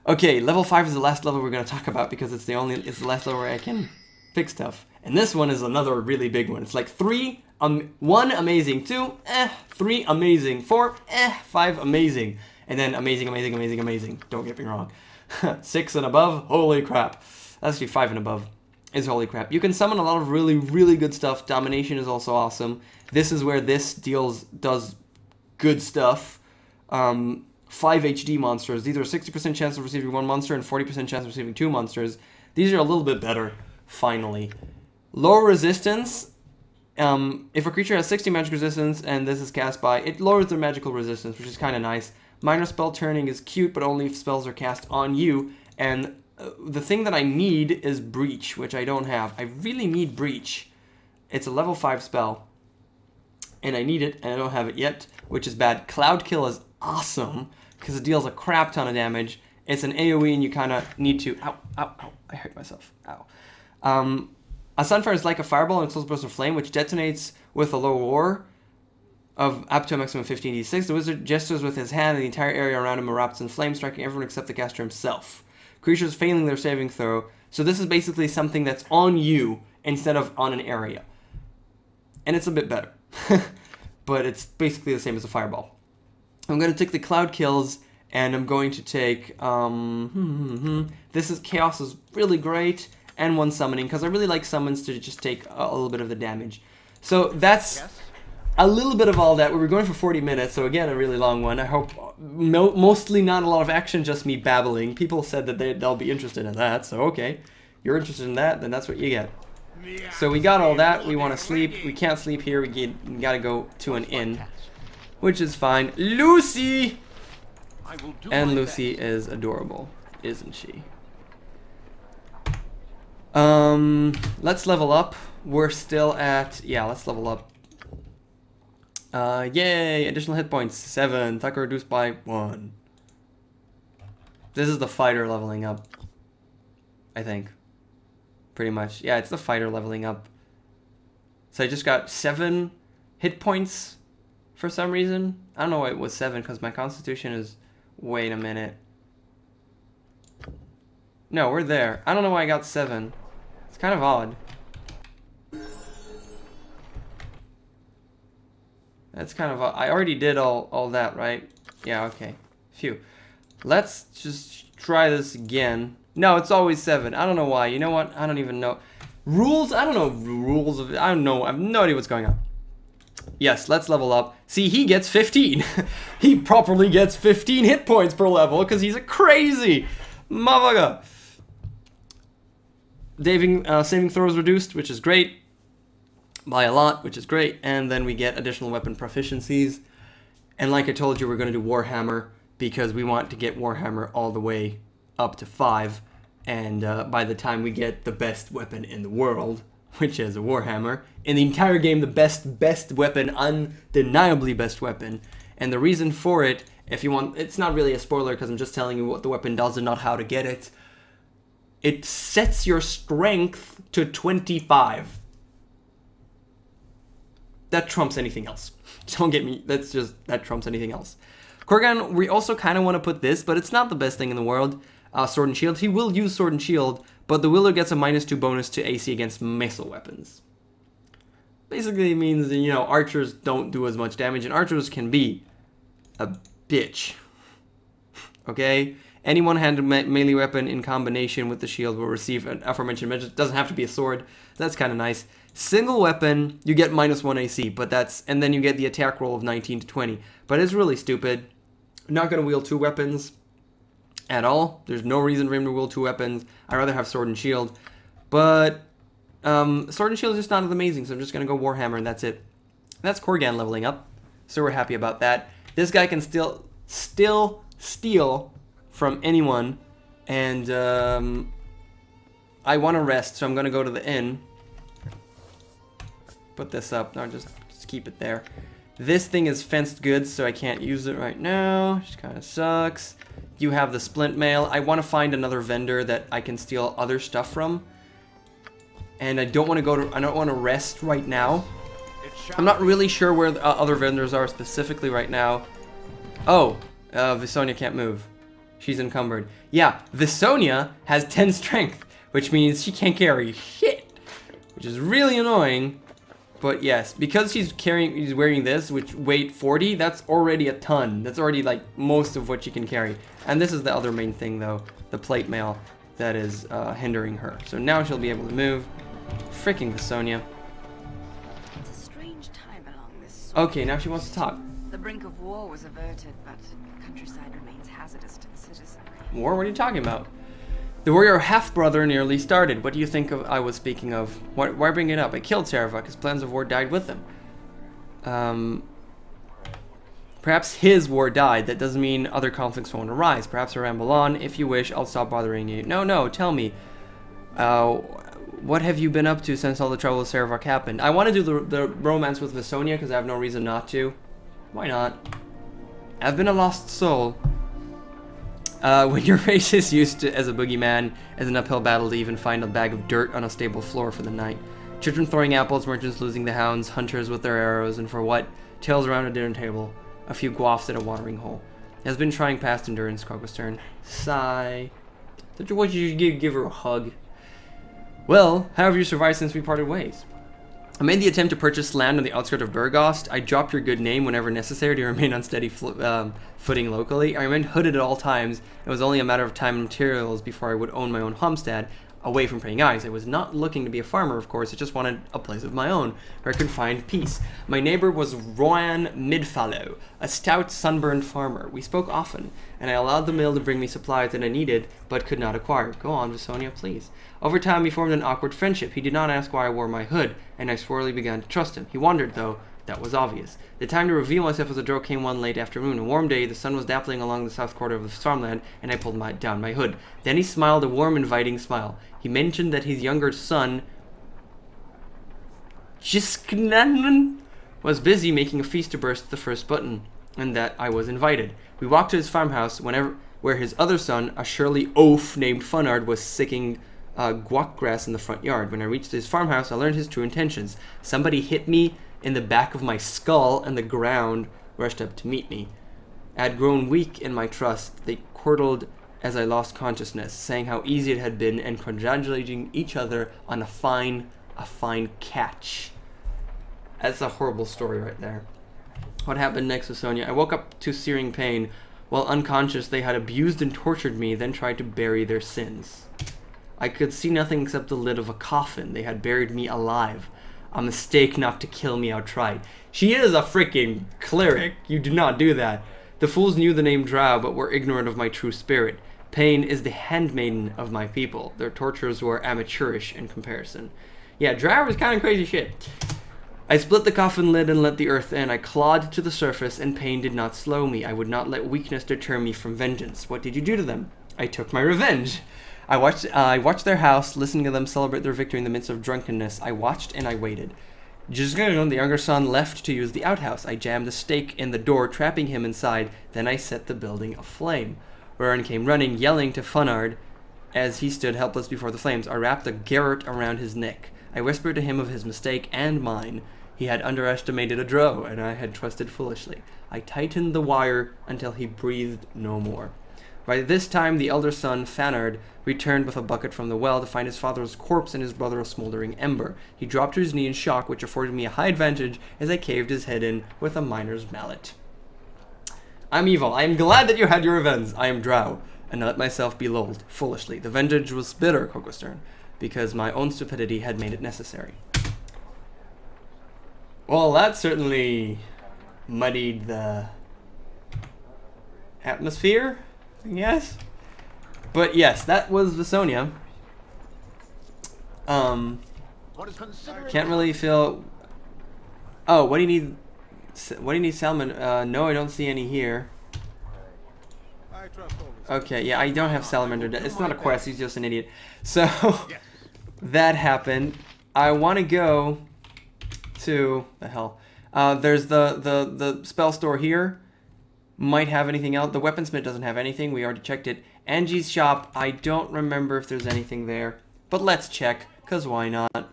Okay, level 5 is the last level we're going to talk about because it's the last level where I can fix stuff. And this one is another really big one. It's like 3, 1 amazing, 2, 3 amazing, 4, 5 amazing, and then amazing, amazing, amazing, amazing. Don't get me wrong. 6 and above, holy crap. Actually 5 and above is holy crap. You can summon a lot of really, really good stuff. Domination is also awesome. This is where this does good stuff. 5 HD monsters. These are 60% chance of receiving 1 monster and 40% chance of receiving 2 monsters. These are a little bit better, finally. Lower resistance. If a creature has 60 magic resistance and this is cast by, it lowers their magical resistance, which is kind of nice. Minor spell turning is cute, but only if spells are cast on you. And the thing that I need is Breach, which I don't have. I really need Breach. It's a level 5 spell. And I need it, and I don't have it yet, which is bad. Cloud Kill is awesome, because it deals a crap ton of damage. It's an AoE, and you kind of need to... Ow, ow, ow. I hurt myself. Ow. A Sunfire is like a fireball and explodes burst of flame, which detonates with a low roar of up to a maximum of 15d6. The wizard gestures with his hand, and the entire area around him erupts in flames, striking everyone except the caster himself. Creatures failing their saving throw. So this is basically something that's on you instead of on an area. And it's a bit better. But it's basically the same as a fireball. I'm going to take the cloud kills, and I'm going to take... This is Chaos is really great, and 1 summoning, because I really like summons to just take a little bit of the damage. So that's a little bit of all that. We were going for 40 minutes, so again, a really long one. I hope mostly not a lot of action, just me babbling. People said that they'll be interested in that, so okay. You're interested in that, then that's what you get. So we got all that. We want to sleep. We can't sleep here. We gotta go to an inn, which is fine. Lucy! And Lucy is adorable, isn't she? Let's level up. We're still at... Yeah, let's level up. Yay! Additional hit points. 7. Tucker reduced by 1. This is the fighter leveling up, I think. Pretty much. Yeah, it's the fighter leveling up. So I just got 7 hit points for some reason. I don't know why it was 7, because my constitution is... Wait a minute. No, we're there. I don't know why I got 7. It's kind of odd. That's kind of odd. I already did all that, right? Yeah, okay. Phew. Let's just try this again. No, it's always 7. I don't know why. You know what? I don't even know. Rules? I don't know rules of... I don't know. I have no idea what's going on. Yes, let's level up. See, he gets 15. He properly gets 15 hit points per level because he's a crazy motherfucker. Saving throws reduced, which is great. By a lot, which is great. And then we get additional weapon proficiencies. And like I told you, we're going to do Warhammer because we want to get Warhammer all the way up to 5, and by the time we get the best weapon in the world, which is a Warhammer, in the entire game, the best weapon, undeniably best weapon. And the reason for it, if you want, it's not really a spoiler because I'm just telling you what the weapon does and not how to get it. It sets your strength to 25. That trumps anything else. Don't get me, that trumps anything else. Korgan, we also kind of want to put this, but it's not the best thing in the world. Sword and Shield. He will use Sword and Shield, but the Willer gets a -2 bonus to AC against missile weapons. Basically it means that, you know, archers don't do as much damage, and archers can be a bitch. Okay? Any one-handed melee weapon in combination with the shield will receive an aforementioned measure. It doesn't have to be a sword. That's kind of nice. Single weapon, you get -1 AC, but that's... And then you get the attack roll of 19 to 20. But it's really stupid. I'm not going to wield 2 weapons at all. There's no reason for him to wield 2 weapons. I'd rather have Sword and Shield. But Sword and Shield is just not as amazing, so I'm just going to go Warhammer and that's it. That's Korgan leveling up, so we're happy about that. This guy can still steal from anyone, and I want to rest, so I'm going to go to the inn. Put this up. No, just keep it there. This thing is fenced goods, so I can't use it right now. Which kind of sucks. You have the splint mail. I want to find another vendor that I can steal other stuff from. And I don't want to go to... I don't want to rest right now. I'm not really sure where the other vendors are specifically right now. Oh, Visonia can't move. She's encumbered. Yeah, Visonia has 10 strength, which means she can't carry shit. which is really annoying. But yes, because he's wearing this, which weight 40, that's already a ton. That's already like most of what she can carry. And this is the other main thing though, the plate mail that is hindering her. So now she'll be able to move. Freaking Visonia. It's a strange time along this. Okay, now she wants to talk. The brink of war was averted, but the countryside remains hazardous to the citizenry. War? What are you talking about? The warrior half-brother nearly started. What do you think I was speaking of? Why bring it up? I killed Sarevok. His plans of war died with him. Perhaps his war died. That doesn't mean other conflicts won't arise. Perhaps I'll ramble on. If you wish, I'll stop bothering you. No, tell me. What have you been up to since all the trouble with Sarevok happened? I want to do the romance with Visonia because I have no reason not to. Why not? I've been a lost soul. When your race is used to as a boogeyman, as an uphill battle to even find a bag of dirt on a stable floor for the night. Children throwing apples, merchants losing the hounds, hunters with their arrows, and for what? Tails around a dinner table, a few guafs at a watering hole. It has been trying past endurance, KOKOStern. Sigh. What you give her a hug? Well, how have you survived since we parted ways? I made the attempt to purchase land on the outskirts of Burgost. I dropped your good name whenever necessary to remain on steady footing locally. I remained hooded at all times. It was only a matter of time and materials before I would own my own homestead, away from praying eyes. I was not looking to be a farmer, of course. I just wanted a place of my own, where I could find peace. My neighbor was Royan Midfallow, a stout, sunburned farmer. We spoke often, and I allowed the mill to bring me supplies that I needed, but could not acquire. Go on, Visonia, please. Over time, we formed an awkward friendship. He did not ask why I wore my hood, and I slowly began to trust him. He wondered, though. That was obvious. The time to reveal myself as a drow came one late afternoon. A warm day, the sun was dappling along the south quarter of the farmland, and I pulled down my hood. Then he smiled a warm, inviting smile. He mentioned that his younger son, Jisknan, was busy making a feast to burst the first button, and that I was invited. We walked to his farmhouse where his other son, a surly oaf named Funard, was sicking guac grass in the front yard. When I reached his farmhouse, I learned his true intentions. Somebody hit me in the back of my skull, and the ground rushed up to meet me. I had grown weak in my trust. They quarreled as I lost consciousness, saying how easy it had been and congratulating each other on a fine catch. That's a horrible story right there. What happened next with Sonia? I woke up to searing pain. While unconscious, they had abused and tortured me, then tried to bury their sins. I could see nothing except the lid of a coffin. They had buried me alive. A mistake not to kill me outright. She is a freaking cleric. You do not do that. The fools knew the name Drow, but were ignorant of my true spirit. Pain is the handmaiden of my people. Their tortures were amateurish in comparison. Yeah, Drow is kind of crazy shit. I split the coffin lid and let the earth in. I clawed to the surface, and pain did not slow me. I would not let weakness deter me from vengeance. What did you do to them? I took my revenge. I watched their house, listening to them celebrate their victory in the midst of drunkenness. I watched and I waited. Jizgun, the younger son, left to use the outhouse. I jammed a stake in the door, trapping him inside. Then I set the building aflame. Roran came running, yelling to Funard as he stood helpless before the flames. I wrapped a garrote around his neck. I whispered to him of his mistake and mine. He had underestimated a drow, and I had trusted foolishly. I tightened the wire until he breathed no more. By this time, the elder son, Fanard, returned with a bucket from the well to find his father's corpse and his brother a smoldering ember. He dropped to his knee in shock, which afforded me a high advantage as I caved his head in with a miner's mallet. I'm evil. I am glad that you had your revenge. I am drow, and I let myself be lulled, foolishly. The vengeance was bitter, KOKOStern, because my own stupidity had made it necessary. Well, that certainly muddied the atmosphere, I guess. But yes, that was Visonia. Can't really feel. Oh, what do you need? What do you need, salmon? No, I don't see any here. Okay, yeah, I don't have salamander. It's not a quest. He's just an idiot. So that happened. I want to go to the hell. There's the spell store here. Might have anything else. The weaponsmith doesn't have anything. We already checked it. Angie's shop. I don't remember if there's anything there, but let's check, cause why not?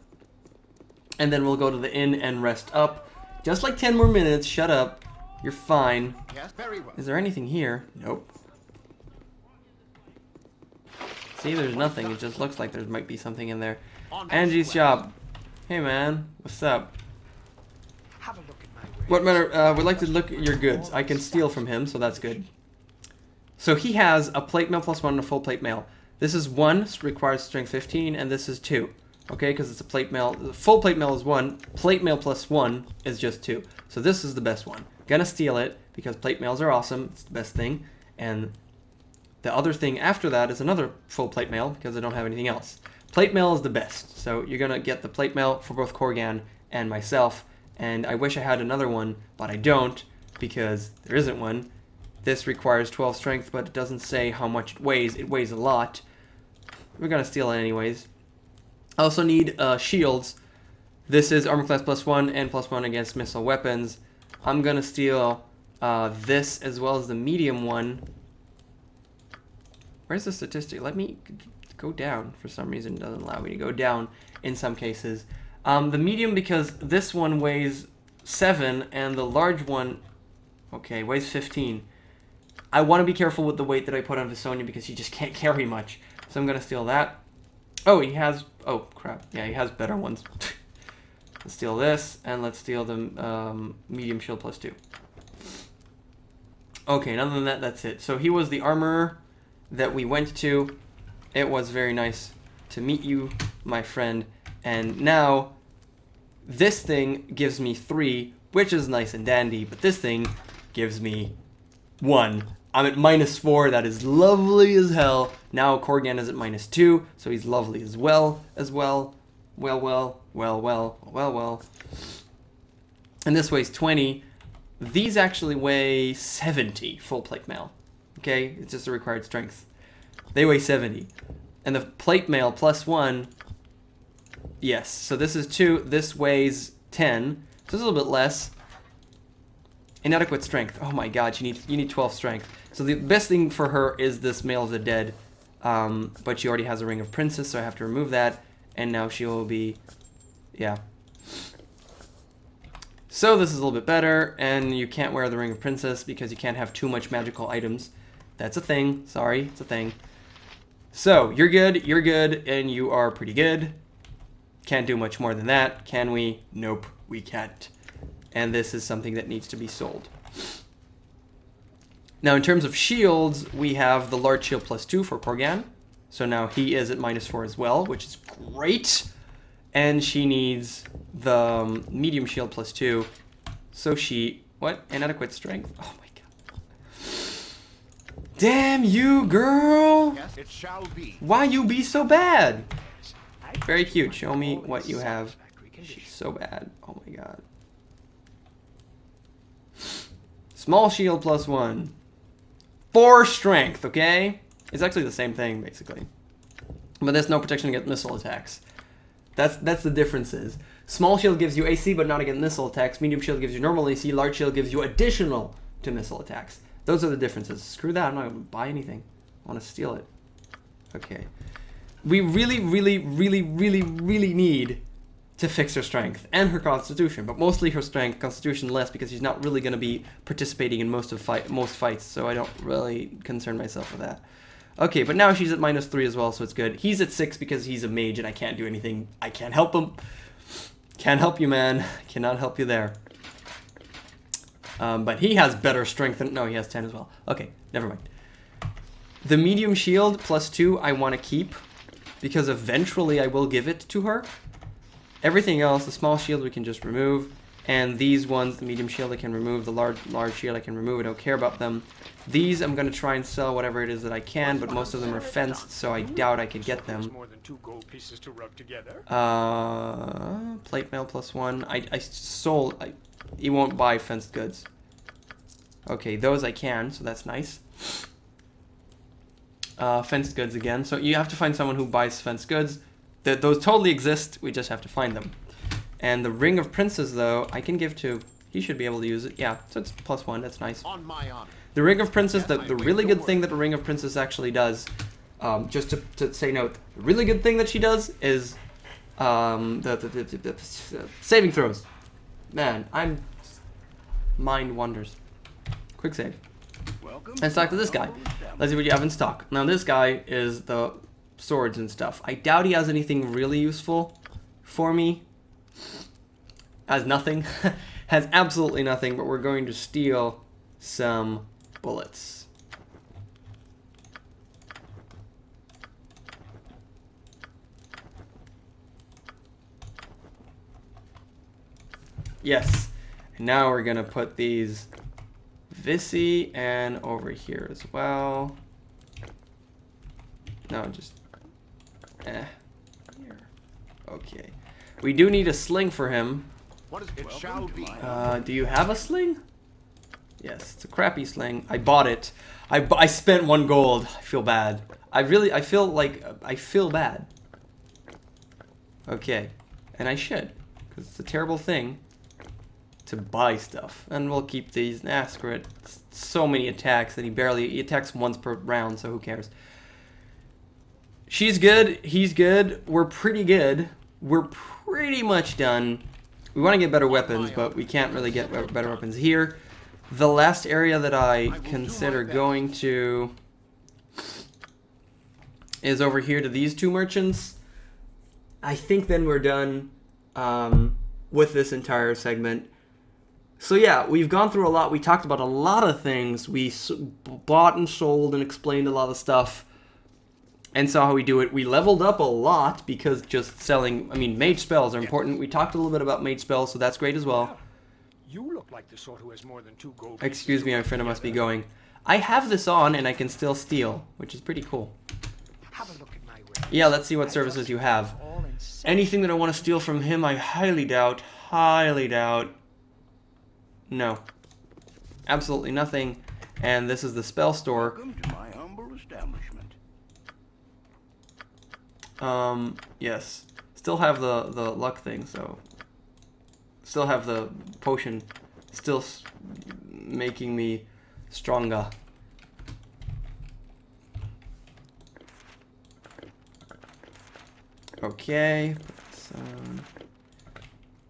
And then we'll go to the inn and rest up. Just like 10 more minutes. Shut up. You're fine. Yes, very well. Is there anything here? Nope. See, there's nothing. It just looks like there might be something in there. Angie's shop. Hey man, what's up? Have a look at my wares. What matter? Would like to look at your goods. I can steal from him, so that's good. So he has a plate mail plus 1 and a full plate mail. This is 1, requires strength 15, and this is 2. Okay, because it's a plate mail. Full plate mail is 1. Plate mail plus 1 is just 2. So this is the best one. Gonna steal it because plate mails are awesome. It's the best thing. And the other thing after that is another full plate mail because I don't have anything else. Plate mail is the best. So you're gonna get the plate mail for both Korgan and myself. And I wish I had another one, but I don't because there isn't one. This requires 12 strength, but it doesn't say how much it weighs. It weighs a lot. We're gonna steal it anyways. I also need shields. This is armor class plus 1 and plus 1 against missile weapons. I'm gonna steal this as well as the medium one. Where's the statistic? Let me go down. For some reason it doesn't allow me to go down in some cases. The medium, because this one weighs 7 and the large one, okay, weighs 15. I want to be careful with the weight that I put on Visonia because he just can't carry much. So I'm going to steal that. Oh, he has, oh crap, yeah, he has better ones. Let's steal this, and let's steal the medium shield plus 2. Okay, and other than that, that's it. So he was the armorer that we went to. It was very nice to meet you, my friend. And now, this thing gives me 3, which is nice and dandy, but this thing gives me 1. I'm at -4, that is lovely as hell. Now Korgan is at -2, so he's lovely as well. Well. And this weighs 20. These actually weigh 70 full plate mail. Okay, it's just a required strength. They weigh 70. And the plate mail plus 1, yes, so this is 2, this weighs 10, so it's a little bit less. Inadequate strength. Oh my god, you need 12 strength. So the best thing for her is this Mail of the Dead, but she already has a Ring of Princess, so I have to remove that, and now she will be, yeah. So this is a little bit better, and you can't wear the Ring of Princess because you can't have too much magical items. That's a thing. Sorry, it's a thing. So you're good, and you are pretty good. Can't do much more than that, can we? Nope, we can't. And this is something that needs to be sold. Now in terms of shields, we have the large shield plus 2 for Korgan. So now he is at -4 as well, which is great. And she needs the medium shield plus 2. So she, what? Inadequate strength? Oh my god. Damn you, girl! Yes, it shall be. Why you be so bad? Very cute. Show me what you have. She's so bad. Oh my god. Small shield plus 1. 4 strength, okay? It's actually the same thing, basically. But there's no protection against missile attacks. That's the differences. Small shield gives you AC, but not against missile attacks. Medium shield gives you normal AC. Large shield gives you additional to missile attacks. Those are the differences. Screw that. I'm not going to buy anything. I want to steal it. Okay. We really need to fix her strength and her constitution, but mostly her strength, constitution less, because she's not really going to be participating in most fights, so I don't really concern myself with that. Okay, but now she's at -3 as well, so it's good. He's at 6 because he's a mage and I can't do anything. I can't help him. Can't help you, man. Cannot help you there. But he has better strength than... No, he has 10 as well. Okay, never mind. The medium shield plus 2 I want to keep, because eventually I will give it to her. Everything else, the small shield we can just remove. And these ones, the medium shield I can remove. The large shield I can remove. I don't care about them. These I'm going to try and sell whatever it is that I can, but most of them are fenced, so I doubt I could get them. More than 2 gold pieces to rub together. Plate mail plus 1. I sold... He won't buy fenced goods. Okay, those I can, so that's nice. Fenced goods again. So you have to find someone who buys fenced goods. Those totally exist, we just have to find them. And the Ring of Princes, though, I can give to... He should be able to use it. Yeah, so it's plus 1, that's nice. On my honor. The Ring of Princes, the really good thing that the Ring of Princes actually does, just to say note, the really good thing that she does is the saving throws. Man, mind wanders. Quick save. Let's talk to this guy. Let's see what you have in stock. Now this guy is the swords and stuff. I doubt he has anything really useful for me. Has nothing. Has absolutely nothing, but we're going to steal some bullets. Yes. And now we're going to put these Visi and over here as well. No, just... here. Okay. We do need a sling for him. What is it shall be? Do you have a sling? Yes, it's a crappy sling. I bought it. I spent 1 gold. I feel bad. I feel bad. Okay. And I should. Because it's a terrible thing to buy stuff. And we'll keep these. Nah, screw it. It's so many attacks that he attacks once per round, so who cares? She's good. He's good. We're pretty good. We're pretty much done. We want to get better weapons, but we can't really get better weapons here. The last area that I consider going to is over here to these 2 merchants. I think then we're done with this entire segment. So yeah, we've gone through a lot. We talked about a lot of things. We bought and sold and explained a lot of stuff and saw how we do it. We leveled up a lot because just selling, I mean, mage spells are important. We talked a little bit about mage spells, so that's great as well. You look like the sort who has more than 2 gold. Excuse me, my friend, I must be going. I have this on and I can still steal, which is pretty cool. Have a look at my way. Yeah, let's see what services you have. Anything that I want to steal from him, I highly doubt. Highly doubt. No. Absolutely nothing. And this is the spell store. Welcome to my humble establishment. Yes. Still have the luck thing, so... Still have the potion. Still making me stronger. Okay.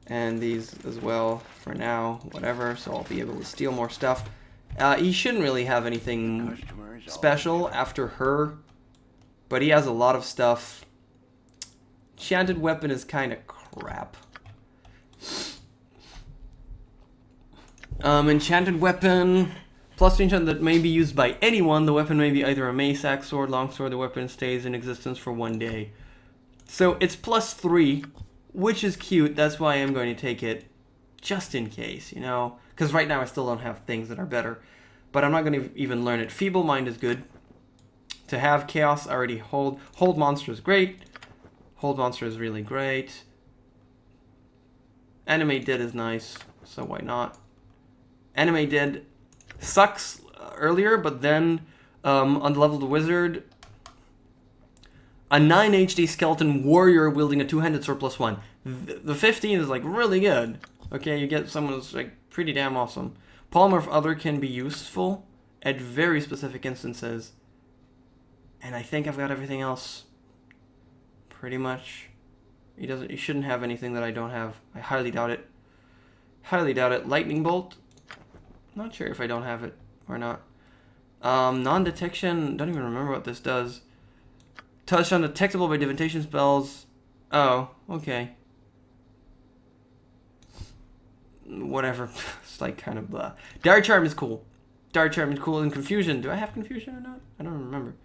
And these as well for now. Whatever. So I'll be able to steal more stuff. He shouldn't really have anything special after her. But he has a lot of stuff. Enchanted Weapon is kind of crap. Enchanted Weapon. Plus enchant that may be used by anyone. The weapon may be either a mace, axe, sword, longsword. The weapon stays in existence for 1 day. So it's +3, which is cute. That's why I'm going to take it. Just in case, you know. Because right now I still don't have things that are better. But I'm not going to even learn it. Feeble Mind is good. To have Chaos, I already hold. Hold Monster is great. Hold Monster is really great. Animate Dead is nice, so why not? Animate Dead sucks earlier, but then on the level of the Wizard, a 9 HD Skeleton Warrior wielding a 2-handed sword +1. The 15 is like really good. Okay, you get someone who's like pretty damn awesome. Polymorph Other can be useful at very specific instances. And I think I've got everything else. Pretty much. He shouldn't have anything that I don't have. I highly doubt it. Highly doubt it. Lightning Bolt. Not sure if I don't have it or not. Non-detection. Don't even remember what this does. Touch undetectable by divination spells. Oh, okay. Whatever. It's like kind of blah. Dire Charm is cool. Dire Charm is cool. And Confusion. Do I have Confusion or not? I don't remember.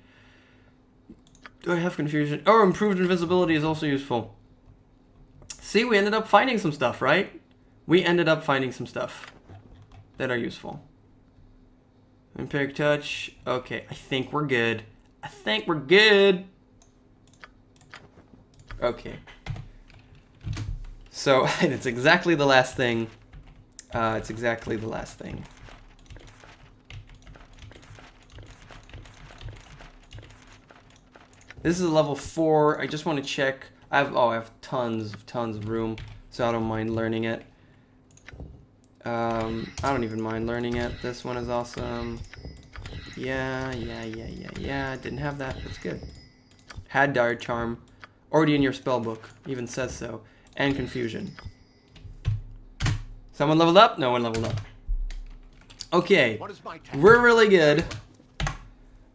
Do I have Confusion? Oh, Improved Invisibility is also useful. See, we ended up finding some stuff, right? We ended up finding some stuff that are useful. Empiric Touch. Okay, I think we're good. I think we're good. Okay. So, and it's exactly the last thing. It's exactly the last thing. This is a level 4. I just want to check. I have tons of room, so I don't mind learning it. I don't even mind learning it. This one is awesome. Yeah. Didn't have that. That's good. Had Dire Charm. Already in your spell book. Even says so. And Confusion. Someone leveled up? No one leveled up. Okay. We're really good.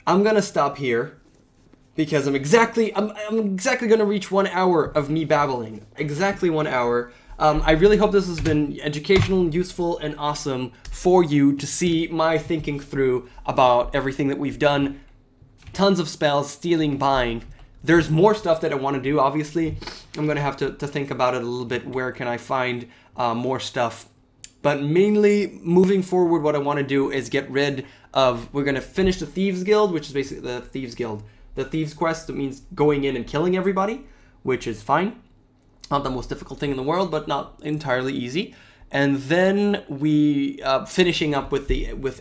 I'm gonna stop here. Because I'm exactly gonna reach 1 hour of me babbling. Exactly 1 hour. I really hope this has been educational, useful, and awesome for you to see my thinking through about everything that we've done. Tons of spells, stealing, buying. There's more stuff that I want to do, obviously. I'm going to have to think about it a little bit. Where can I find more stuff? But mainly, moving forward, what I want to do is get rid of... We're going to finish the Thieves Guild, which is basically the Thieves Guild. The Thieves Quest, that means going in and killing everybody, which is fine. Not the most difficult thing in the world, but not entirely easy. And then we finishing up with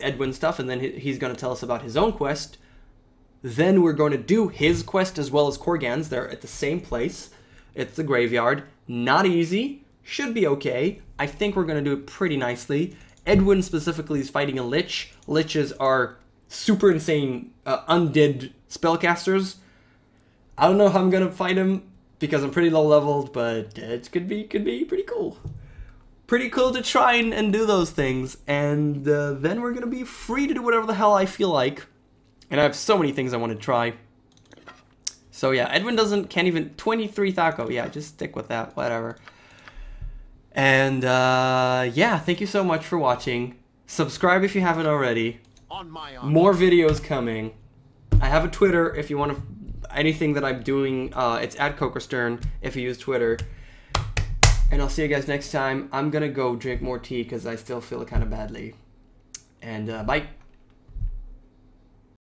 Edwin stuff, and then he's going to tell us about his own quest. Then we're going to do his quest as well as Korgan's. They're at the same place. It's the graveyard. Not easy. Should be okay. I think we're going to do it pretty nicely. Edwin specifically is fighting a Lich. Liches are super insane undead spellcasters. I don't know how I'm going to fight him because I'm pretty low leveled, but it could be pretty cool. Pretty cool to try and do those things. And then we're going to be free to do whatever the hell I feel like. And I have so many things I want to try. So yeah, Edwin can't even... 23 Thaco. Yeah, just stick with that. Whatever. And yeah, thank you so much for watching. Subscribe if you haven't already. More videos coming. I have a Twitter if you want to... Anything that I'm doing, it's at KOKOStern if you use Twitter. And I'll see you guys next time. I'm going to go drink more tea because I still feel kind of badly. And bye.